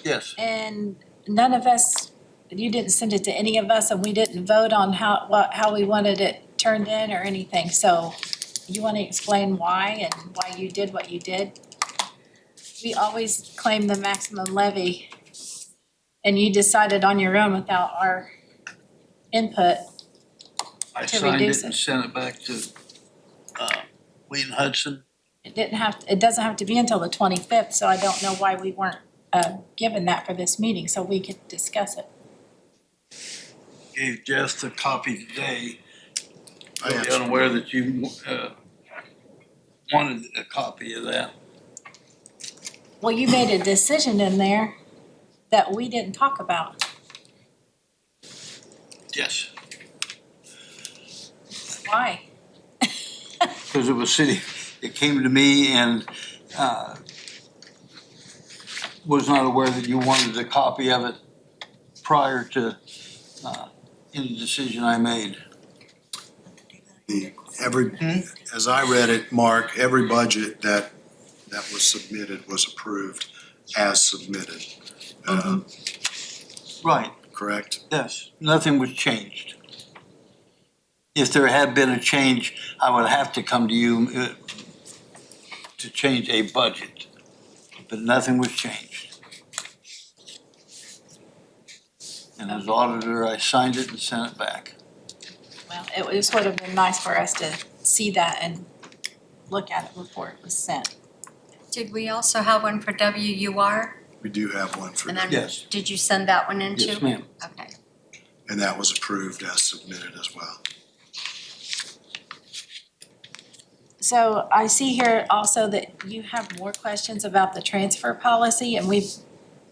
[SPEAKER 12] Yes.
[SPEAKER 7] and none of us, you didn't send it to any of us and we didn't vote on how we wanted it turned in or anything. So you want to explain why and why you did what you did? We always claim the maximum levy and you decided on your own without our input.
[SPEAKER 12] I
[SPEAKER 7] To
[SPEAKER 12] signed
[SPEAKER 7] reduce
[SPEAKER 12] it and
[SPEAKER 7] it.
[SPEAKER 12] sent it back to Wayne Hudson.
[SPEAKER 7] It doesn't have to be until the 25th, so I don't know why we weren't given that for this meeting, so we could discuss it.
[SPEAKER 12] Gave Jeff the copy today.
[SPEAKER 3] I have
[SPEAKER 12] I'm
[SPEAKER 3] some.
[SPEAKER 12] unaware that you wanted a copy of that.
[SPEAKER 7] Well, you made a decision in there that we didn't talk about.
[SPEAKER 12] Yes.
[SPEAKER 7] Why?
[SPEAKER 12] Because it was it came to me and was not aware that you wanted a copy of it prior to any decision I made.
[SPEAKER 3] As I read it, Mark, every budget that was submitted was approved as submitted.
[SPEAKER 12] Right,
[SPEAKER 3] Correct?
[SPEAKER 12] yes, nothing was changed. If there had been a change, I would have to come to you to change a budget, but nothing was changed. And as auditor, I signed it and sent it back.
[SPEAKER 7] Well, it just would have been nice for us to see that and look at it before it was sent.
[SPEAKER 5] Did we also have one for WUR?
[SPEAKER 3] We do have one for
[SPEAKER 5] And
[SPEAKER 3] that,
[SPEAKER 5] then,
[SPEAKER 12] Yes.
[SPEAKER 5] did you send that one in too?
[SPEAKER 12] Yes, ma'am.
[SPEAKER 5] Okay.
[SPEAKER 3] and that was approved as submitted as well.
[SPEAKER 7] So I see here also that you have more questions about the transfer policy, and we've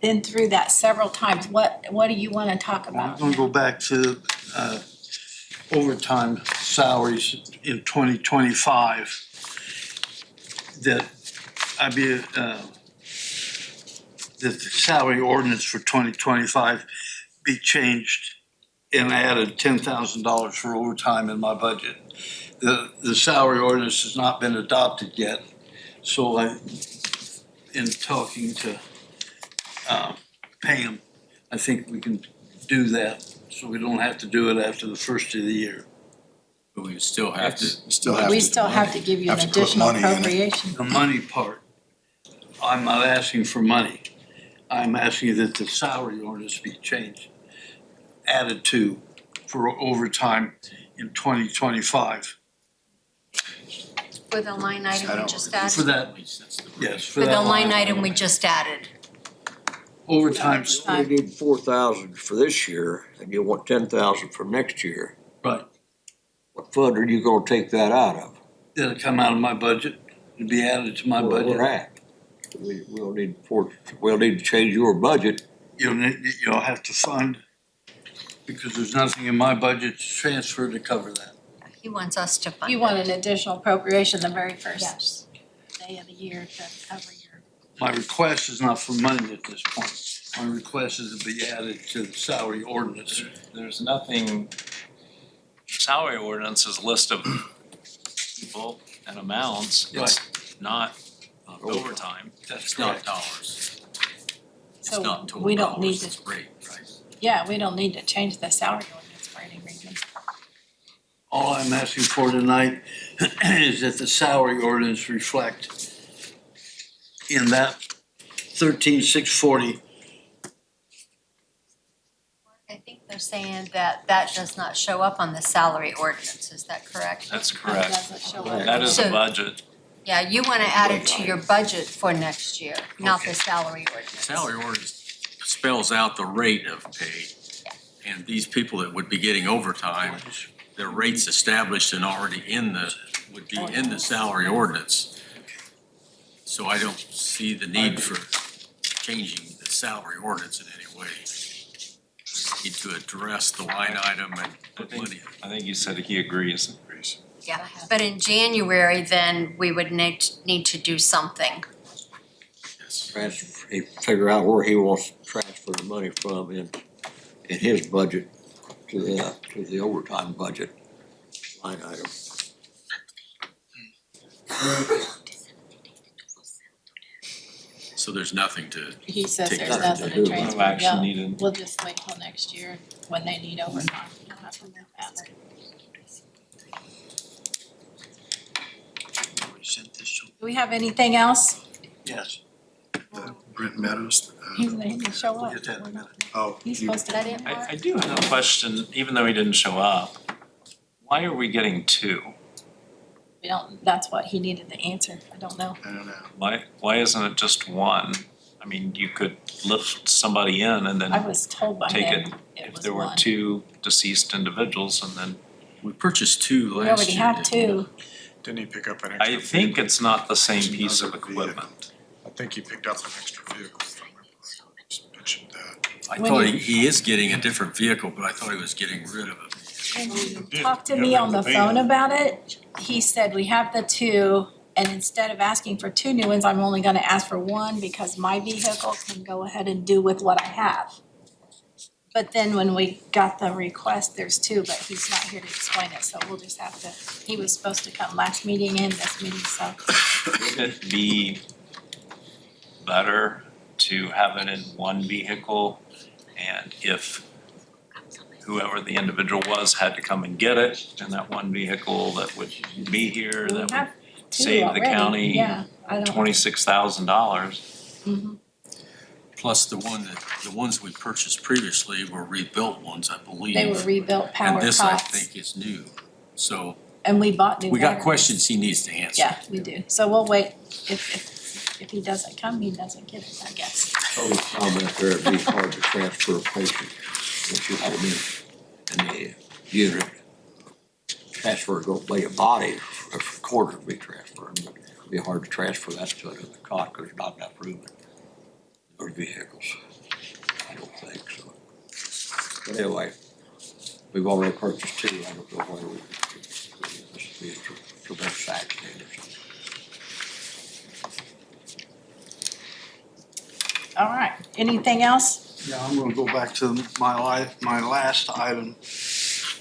[SPEAKER 7] been through that several times. What do you wanna talk
[SPEAKER 12] I'm
[SPEAKER 7] about
[SPEAKER 12] gonna go
[SPEAKER 7] now?
[SPEAKER 12] back to overtime salaries in 2025. That that the salary ordinance for 2025 be changed and added $10,000 for overtime in my budget. The salary ordinance has not been adopted yet, so in talking to Pam, I think we can do that, so we don't have to do it after the first of the year.
[SPEAKER 4] But we still have to.
[SPEAKER 7] We still have to give you an
[SPEAKER 3] Have to put
[SPEAKER 7] additional
[SPEAKER 3] money in it.
[SPEAKER 7] appropriation.
[SPEAKER 12] The money part, I'm not asking for money. I'm asking that the salary ordinance be changed, added to for overtime in 2025.
[SPEAKER 5] For the line item we just added?
[SPEAKER 12] For that, yes, for
[SPEAKER 5] For
[SPEAKER 12] that
[SPEAKER 5] the line item we just added.
[SPEAKER 12] overtime,
[SPEAKER 10] You need 4,000 for this year, and you want 10,000 for next year.
[SPEAKER 12] right,
[SPEAKER 10] What fund are you gonna take that out of?
[SPEAKER 12] it'll come out of my budget, it'll be added to my
[SPEAKER 10] Where we're
[SPEAKER 12] budget.
[SPEAKER 10] at. We'll need to change your budget.
[SPEAKER 12] You'll have to fund, because there's nothing in my budget to transfer to cover that.
[SPEAKER 5] He wants us to fund it.
[SPEAKER 7] You want an additional appropriation the very first
[SPEAKER 5] Yes.
[SPEAKER 7] day of the year to cover your.
[SPEAKER 12] My request is not for money at this point. My request is to be added to the salary ordinance.
[SPEAKER 13] There's nothing, salary ordinance is a list of people and amounts. It's not overtime.
[SPEAKER 12] That's
[SPEAKER 4] It's not
[SPEAKER 12] correct.
[SPEAKER 4] dollars. It's
[SPEAKER 7] So
[SPEAKER 4] not total
[SPEAKER 7] we don't need
[SPEAKER 4] dollars, it's
[SPEAKER 7] to,
[SPEAKER 4] rate, right?
[SPEAKER 7] yeah, we don't need to change the salary ordinance for any reason.
[SPEAKER 12] All I'm asking for tonight is that the salary ordinance reflect in that 13,640.
[SPEAKER 5] I think they're saying that that does not show up on the salary ordinance, is that correct?
[SPEAKER 13] That's
[SPEAKER 7] It
[SPEAKER 13] correct.
[SPEAKER 7] doesn't show up.
[SPEAKER 13] That is
[SPEAKER 5] So-
[SPEAKER 13] a budget.
[SPEAKER 5] Yeah, you wanna add it to your budget for next year, not the salary ordinance.
[SPEAKER 4] Salary ordinance spells out the rate of pay. And these people that would be getting overtime, their rates established and already would be in the salary ordinance. So I don't see the need for changing the salary ordinance in any way. We need to address the line item and put money.
[SPEAKER 13] I think you said he agrees.
[SPEAKER 5] Yeah, but in January, then we would need to do something.
[SPEAKER 4] Yes.
[SPEAKER 10] Figure out where he wants to transfer the money from in his budget to the overtime budget line item.
[SPEAKER 4] So there's nothing to,
[SPEAKER 7] He says
[SPEAKER 4] Take
[SPEAKER 7] there's
[SPEAKER 4] that
[SPEAKER 7] nothing
[SPEAKER 10] to
[SPEAKER 7] to
[SPEAKER 10] do.
[SPEAKER 7] transfer,
[SPEAKER 13] No action
[SPEAKER 7] yeah.
[SPEAKER 13] needed.
[SPEAKER 7] We'll just wait till next year when they need overtime. We'll have to move fast. Do we have anything else?
[SPEAKER 12] Yes.
[SPEAKER 3] The Brent Meadows,
[SPEAKER 7] He didn't show up.
[SPEAKER 12] We'll get that in a minute.
[SPEAKER 3] oh,
[SPEAKER 7] He's
[SPEAKER 3] you,
[SPEAKER 7] supposed to.
[SPEAKER 5] That it,
[SPEAKER 13] I do have a question, even though he didn't show up. Why are we getting two?
[SPEAKER 7] We don't, that's what he needed to answer. I don't know.
[SPEAKER 3] I don't know.
[SPEAKER 13] Why isn't it just one? I mean, you could lift somebody in and
[SPEAKER 7] I
[SPEAKER 13] then
[SPEAKER 7] was told by
[SPEAKER 13] take
[SPEAKER 7] him
[SPEAKER 13] it,
[SPEAKER 7] it
[SPEAKER 13] if
[SPEAKER 7] was
[SPEAKER 13] there were
[SPEAKER 7] one.
[SPEAKER 13] two deceased individuals and then,
[SPEAKER 4] we purchased two
[SPEAKER 7] We
[SPEAKER 4] last
[SPEAKER 7] already
[SPEAKER 4] year.
[SPEAKER 7] have
[SPEAKER 4] didn't we?
[SPEAKER 7] two.
[SPEAKER 3] Didn't he pick up an extra?
[SPEAKER 13] I think
[SPEAKER 3] vehicle?
[SPEAKER 13] it's not the same
[SPEAKER 3] It's
[SPEAKER 13] piece of
[SPEAKER 3] another
[SPEAKER 13] equipment.
[SPEAKER 3] I think he picked up an extra vehicle, if I remember. Just mentioned that.
[SPEAKER 4] I
[SPEAKER 7] When
[SPEAKER 4] thought
[SPEAKER 7] you-
[SPEAKER 4] he is getting a different vehicle, but I thought he was getting rid of it.
[SPEAKER 7] When he
[SPEAKER 6] did.
[SPEAKER 7] talked to
[SPEAKER 6] You
[SPEAKER 7] me
[SPEAKER 6] got
[SPEAKER 7] on
[SPEAKER 6] rid
[SPEAKER 7] the
[SPEAKER 6] of the
[SPEAKER 7] phone
[SPEAKER 6] van.
[SPEAKER 7] about it, he said, we have the two, and instead of asking for two new ones, I'm only gonna ask for one because my vehicle can go ahead and do with what I have. But then when we got the request, there's two, but he's not here to explain it, so we'll just have to, he was supposed to come last meeting and this meeting, so.
[SPEAKER 13] Would it be better to have it in one vehicle? And if whoever the individual was had to come and get it in that one vehicle that would be here,
[SPEAKER 7] We
[SPEAKER 13] that
[SPEAKER 7] have
[SPEAKER 13] would
[SPEAKER 7] two
[SPEAKER 13] save the
[SPEAKER 7] already.
[SPEAKER 13] county
[SPEAKER 7] Yeah, I don't.
[SPEAKER 13] $26,000.
[SPEAKER 7] Mhm.
[SPEAKER 4] Plus the ones we purchased previously were rebuilt ones, I believe.
[SPEAKER 7] They were rebuilt power
[SPEAKER 4] And this, I
[SPEAKER 7] cots,
[SPEAKER 4] think, is new. So
[SPEAKER 7] and we bought new
[SPEAKER 4] we got
[SPEAKER 7] batteries.
[SPEAKER 4] questions he needs to answer.
[SPEAKER 7] Yeah, we do. So we'll wait. If he doesn't come, he doesn't get it, I guess.
[SPEAKER 10] Total comment there, it'd be hard to transfer a patient once you have them in the unit. Transfer, go lay a body, a quarter would be transferred, but it'd be hard to transfer that to another cot because there's not enough room in those vehicles. I don't think so. But anyway, we've already purchased two. I don't know why we, this would be a tremendous accident or something.
[SPEAKER 7] All right, anything else?
[SPEAKER 12] Yeah, I'm gonna go back to my last item,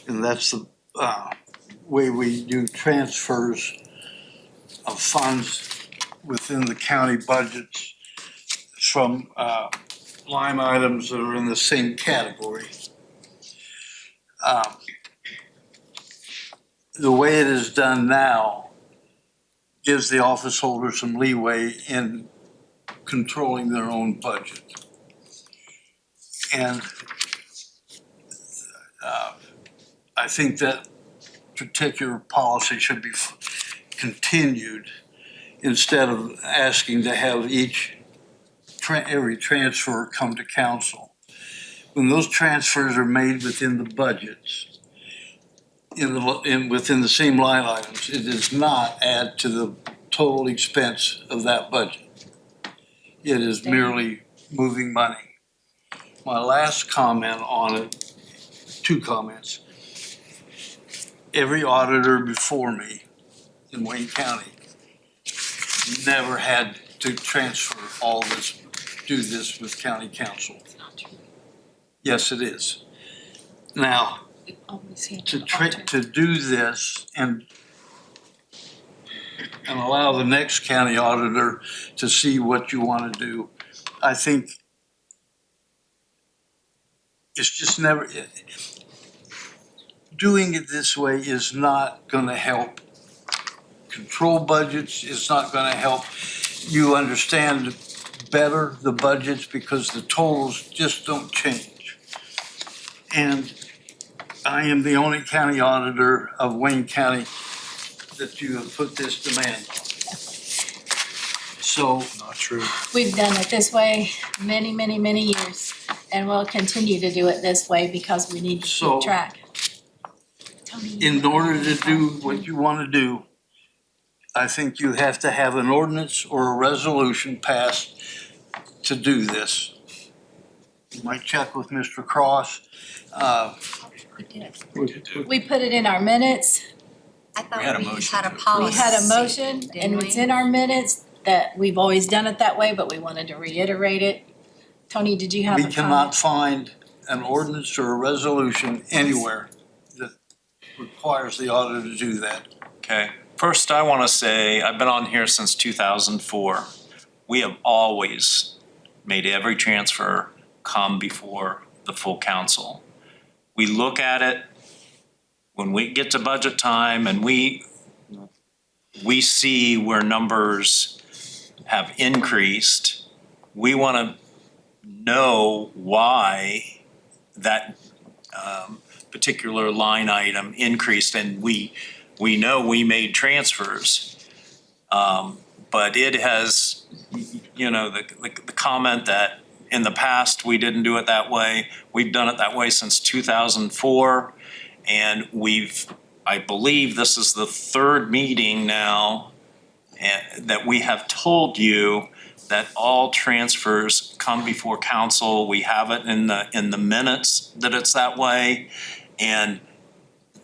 [SPEAKER 12] and that's the, way we do transfers of funds within the county budgets from, line items that are in the same category. The way it is done now gives the office holder some leeway in controlling their own budget. And I think that particular policy should be continued instead of asking to have every transfer come to council. When those transfers are made within the budgets, within the same line items, it does not add to the total expense of that budget. It is merely moving money. My last comment on it, two comments. Every auditor before me in Wayne County never had to transfer all this, do this with county council. Yes, it is. Now, to do this and allow the next county auditor to see what you want to do, I think it's just never, doing it this way is not gonna help control budgets, it's not gonna help you understand better the budgets because the totals just don't change. And I am the only county auditor of Wayne County that you have put this demand on. So.
[SPEAKER 3] Not true.
[SPEAKER 7] We've done it this way many, many, many years, and we'll continue to do it this way because we need to
[SPEAKER 12] So-
[SPEAKER 7] keep track.
[SPEAKER 12] In order to do what you want to do, I think you have to have an ordinance or a resolution passed to do this. You might check with Mr. Cross.
[SPEAKER 7] We put it in our minutes.
[SPEAKER 5] I
[SPEAKER 13] We had a
[SPEAKER 5] thought we
[SPEAKER 13] motion
[SPEAKER 5] had a
[SPEAKER 13] to approve.
[SPEAKER 5] policy.
[SPEAKER 7] We had a motion, and
[SPEAKER 5] didn't
[SPEAKER 7] it's
[SPEAKER 5] we?
[SPEAKER 7] in our minutes that we've always done it that way, but we wanted to reiterate it. Tony, did you have a
[SPEAKER 12] We
[SPEAKER 7] comment?
[SPEAKER 12] cannot find an ordinance or a resolution anywhere that requires the auditor to do that.
[SPEAKER 13] Okay, first I want to say, I've been on here since 2004. We have always made every transfer come before the full council. We look at it when we get to budget time and we see where numbers have increased. We want to know why that particular line item increased, and we know we made transfers. But it has, the comment that in the past, we didn't do it that way. We've done it that way since 2004. And I believe this is the third meeting now that we have told you that all transfers come before council. We have it in the minutes that it's that way. And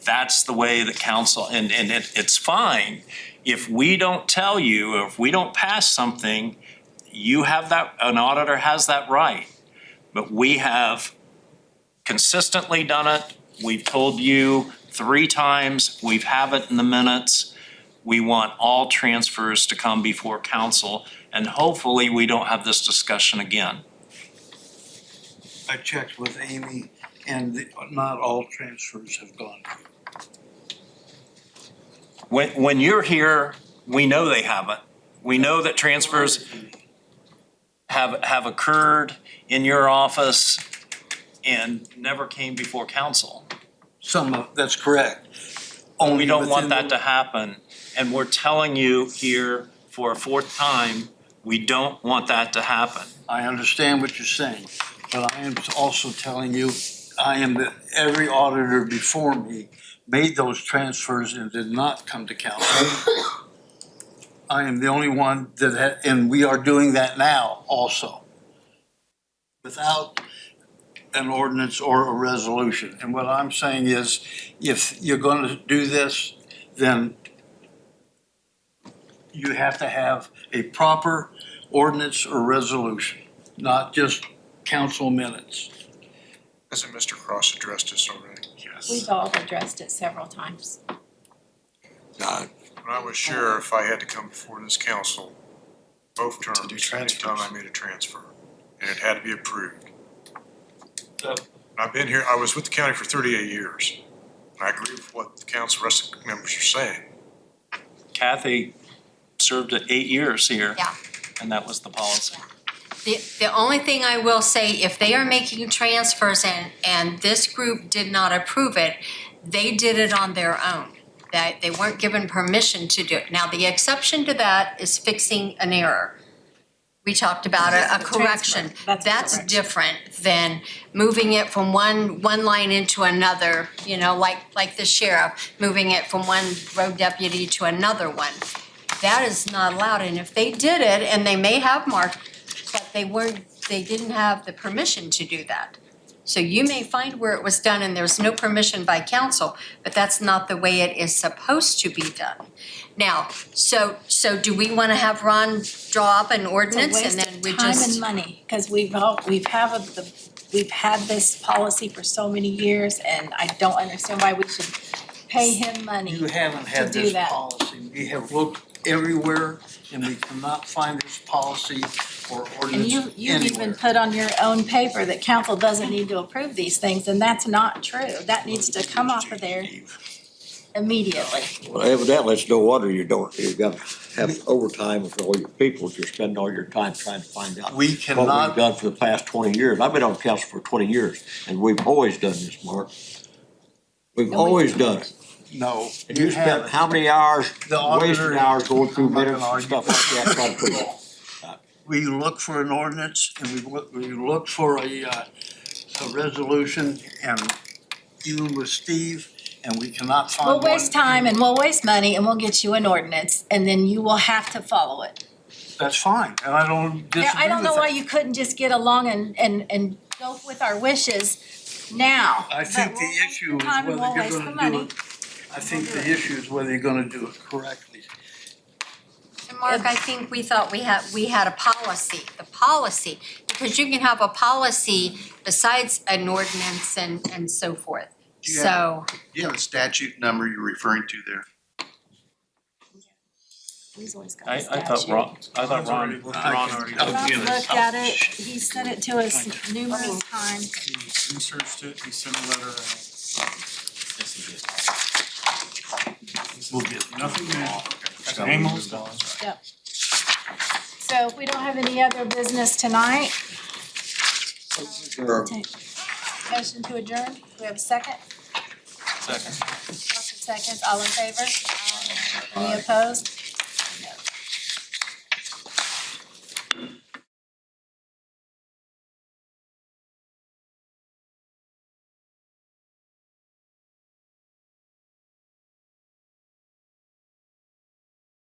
[SPEAKER 13] that's the way that council, and it's fine. If we don't tell you, or if we don't pass something, you have that, an auditor has that right. But we have consistently done it. We've told you 3 times, we have it in the minutes. We want all transfers to come before council, and hopefully we don't have this discussion again.
[SPEAKER 12] I checked with Amy, and not all transfers have gone through.
[SPEAKER 13] When you're here, we know they haven't. We know that transfers have occurred in your office and never came before council.
[SPEAKER 12] That's correct.
[SPEAKER 13] And we don't want
[SPEAKER 12] within
[SPEAKER 13] that to happen. And we're telling you here for a 4th time, We don't want that to happen.
[SPEAKER 12] I understand what you're saying, but I am also telling you, every auditor before me made those transfers and did not come to council. I am the only one that and we are doing that now also, without an ordinance or a resolution. And what I'm saying is, if you're gonna do this, then you have to have a proper ordinance or resolution, not just council minutes.
[SPEAKER 3] Hasn't Mr. Cross addressed this already?
[SPEAKER 7] We've all addressed it several times.
[SPEAKER 10] God,
[SPEAKER 14] When I was sheriff, I had to come before this council both
[SPEAKER 3] To do
[SPEAKER 14] terms,
[SPEAKER 3] transfers.
[SPEAKER 14] anytime I made a transfer, and it had to be approved.
[SPEAKER 12] So-
[SPEAKER 14] I've been here, I was with the county for 38 years, and I agree with what the council, rest of the members are saying.
[SPEAKER 13] Kathy served 8 years here.
[SPEAKER 5] Yeah.
[SPEAKER 13] And that was the policy.
[SPEAKER 5] The only thing I will say, if they are making transfers and this group did not approve it, they did it on their own. That they weren't given permission to do it. Now, the exception to that is fixing an error. We talked about a correction.
[SPEAKER 7] That's a
[SPEAKER 5] That's
[SPEAKER 7] correction.
[SPEAKER 5] different than moving it from one line into another, you know, like the sheriff, moving it from one road deputy to another one. That is not allowed, and if they did it, and they may have marked, but they didn't have the permission to do that. So you may find where it was done and there's no permission by council, but that's not the way it is supposed to be done. Now, so do we wanna have Ron draw up an ordinance and then we
[SPEAKER 7] It's a waste of time and
[SPEAKER 5] just?
[SPEAKER 7] money, because we've had this policy for so many years, and I don't understand why we should pay him money.
[SPEAKER 12] You haven't had
[SPEAKER 7] to do
[SPEAKER 12] this
[SPEAKER 7] that.
[SPEAKER 12] policy. We have looked everywhere and we cannot find this policy or
[SPEAKER 7] And
[SPEAKER 12] ordinance
[SPEAKER 7] you've even
[SPEAKER 12] anywhere.
[SPEAKER 7] put on your own paper that council doesn't need to approve these things, and that's not true. That needs to come off of there immediately.
[SPEAKER 10] well, evidently, it's no wonder you gotta have overtime with all your people if you're spending all your time trying to find out
[SPEAKER 12] We
[SPEAKER 10] what we've
[SPEAKER 12] cannot,
[SPEAKER 10] done for the past 20 years. I've been on council for 20 years, and we've always done this, Mark. We've
[SPEAKER 7] And we-
[SPEAKER 10] always done it.
[SPEAKER 12] no,
[SPEAKER 10] And
[SPEAKER 12] you
[SPEAKER 10] you spent
[SPEAKER 12] haven't.
[SPEAKER 10] how many hours,
[SPEAKER 12] The auditor-
[SPEAKER 10] wasting hours going through
[SPEAKER 12] I'm not
[SPEAKER 10] minutes
[SPEAKER 12] gonna
[SPEAKER 10] and stuff like that, trying to prove it.
[SPEAKER 12] We look for an ordinance and we look for a resolution, and even with Steve, and we cannot find
[SPEAKER 7] We'll
[SPEAKER 12] one.
[SPEAKER 7] waste time and we'll waste money and we'll get you an ordinance, and then you will have to follow it.
[SPEAKER 12] That's fine, and I don't disagree with that.
[SPEAKER 7] I don't know why you couldn't just get along and go with our wishes now.
[SPEAKER 12] I think
[SPEAKER 7] But
[SPEAKER 12] the
[SPEAKER 7] we'll waste
[SPEAKER 12] issue
[SPEAKER 7] the
[SPEAKER 12] is
[SPEAKER 7] time and
[SPEAKER 12] whether
[SPEAKER 7] we'll
[SPEAKER 12] you're
[SPEAKER 7] waste the
[SPEAKER 12] gonna do
[SPEAKER 7] money.
[SPEAKER 12] it. I think the issue is whether you're gonna do it correctly.
[SPEAKER 5] And Mark, I think we thought we had a policy, because you can have a policy besides an ordinance and so forth.
[SPEAKER 2] Do you have-
[SPEAKER 5] So,
[SPEAKER 2] Do you have a statute number you're referring to there?
[SPEAKER 7] He's always got a
[SPEAKER 13] I thought
[SPEAKER 7] statute.
[SPEAKER 13] Ron,
[SPEAKER 6] Ron already
[SPEAKER 7] Ron looked at it, he sent it to us numerous times.
[SPEAKER 6] He researched it, he sent a letter out.
[SPEAKER 12] We'll get
[SPEAKER 6] Nothing new. Same old stuff.
[SPEAKER 7] So if we don't have any other business tonight, take motion to adjourn, do we have a second?
[SPEAKER 13] Second.
[SPEAKER 7] Lots of seconds, all in favor? Any opposed?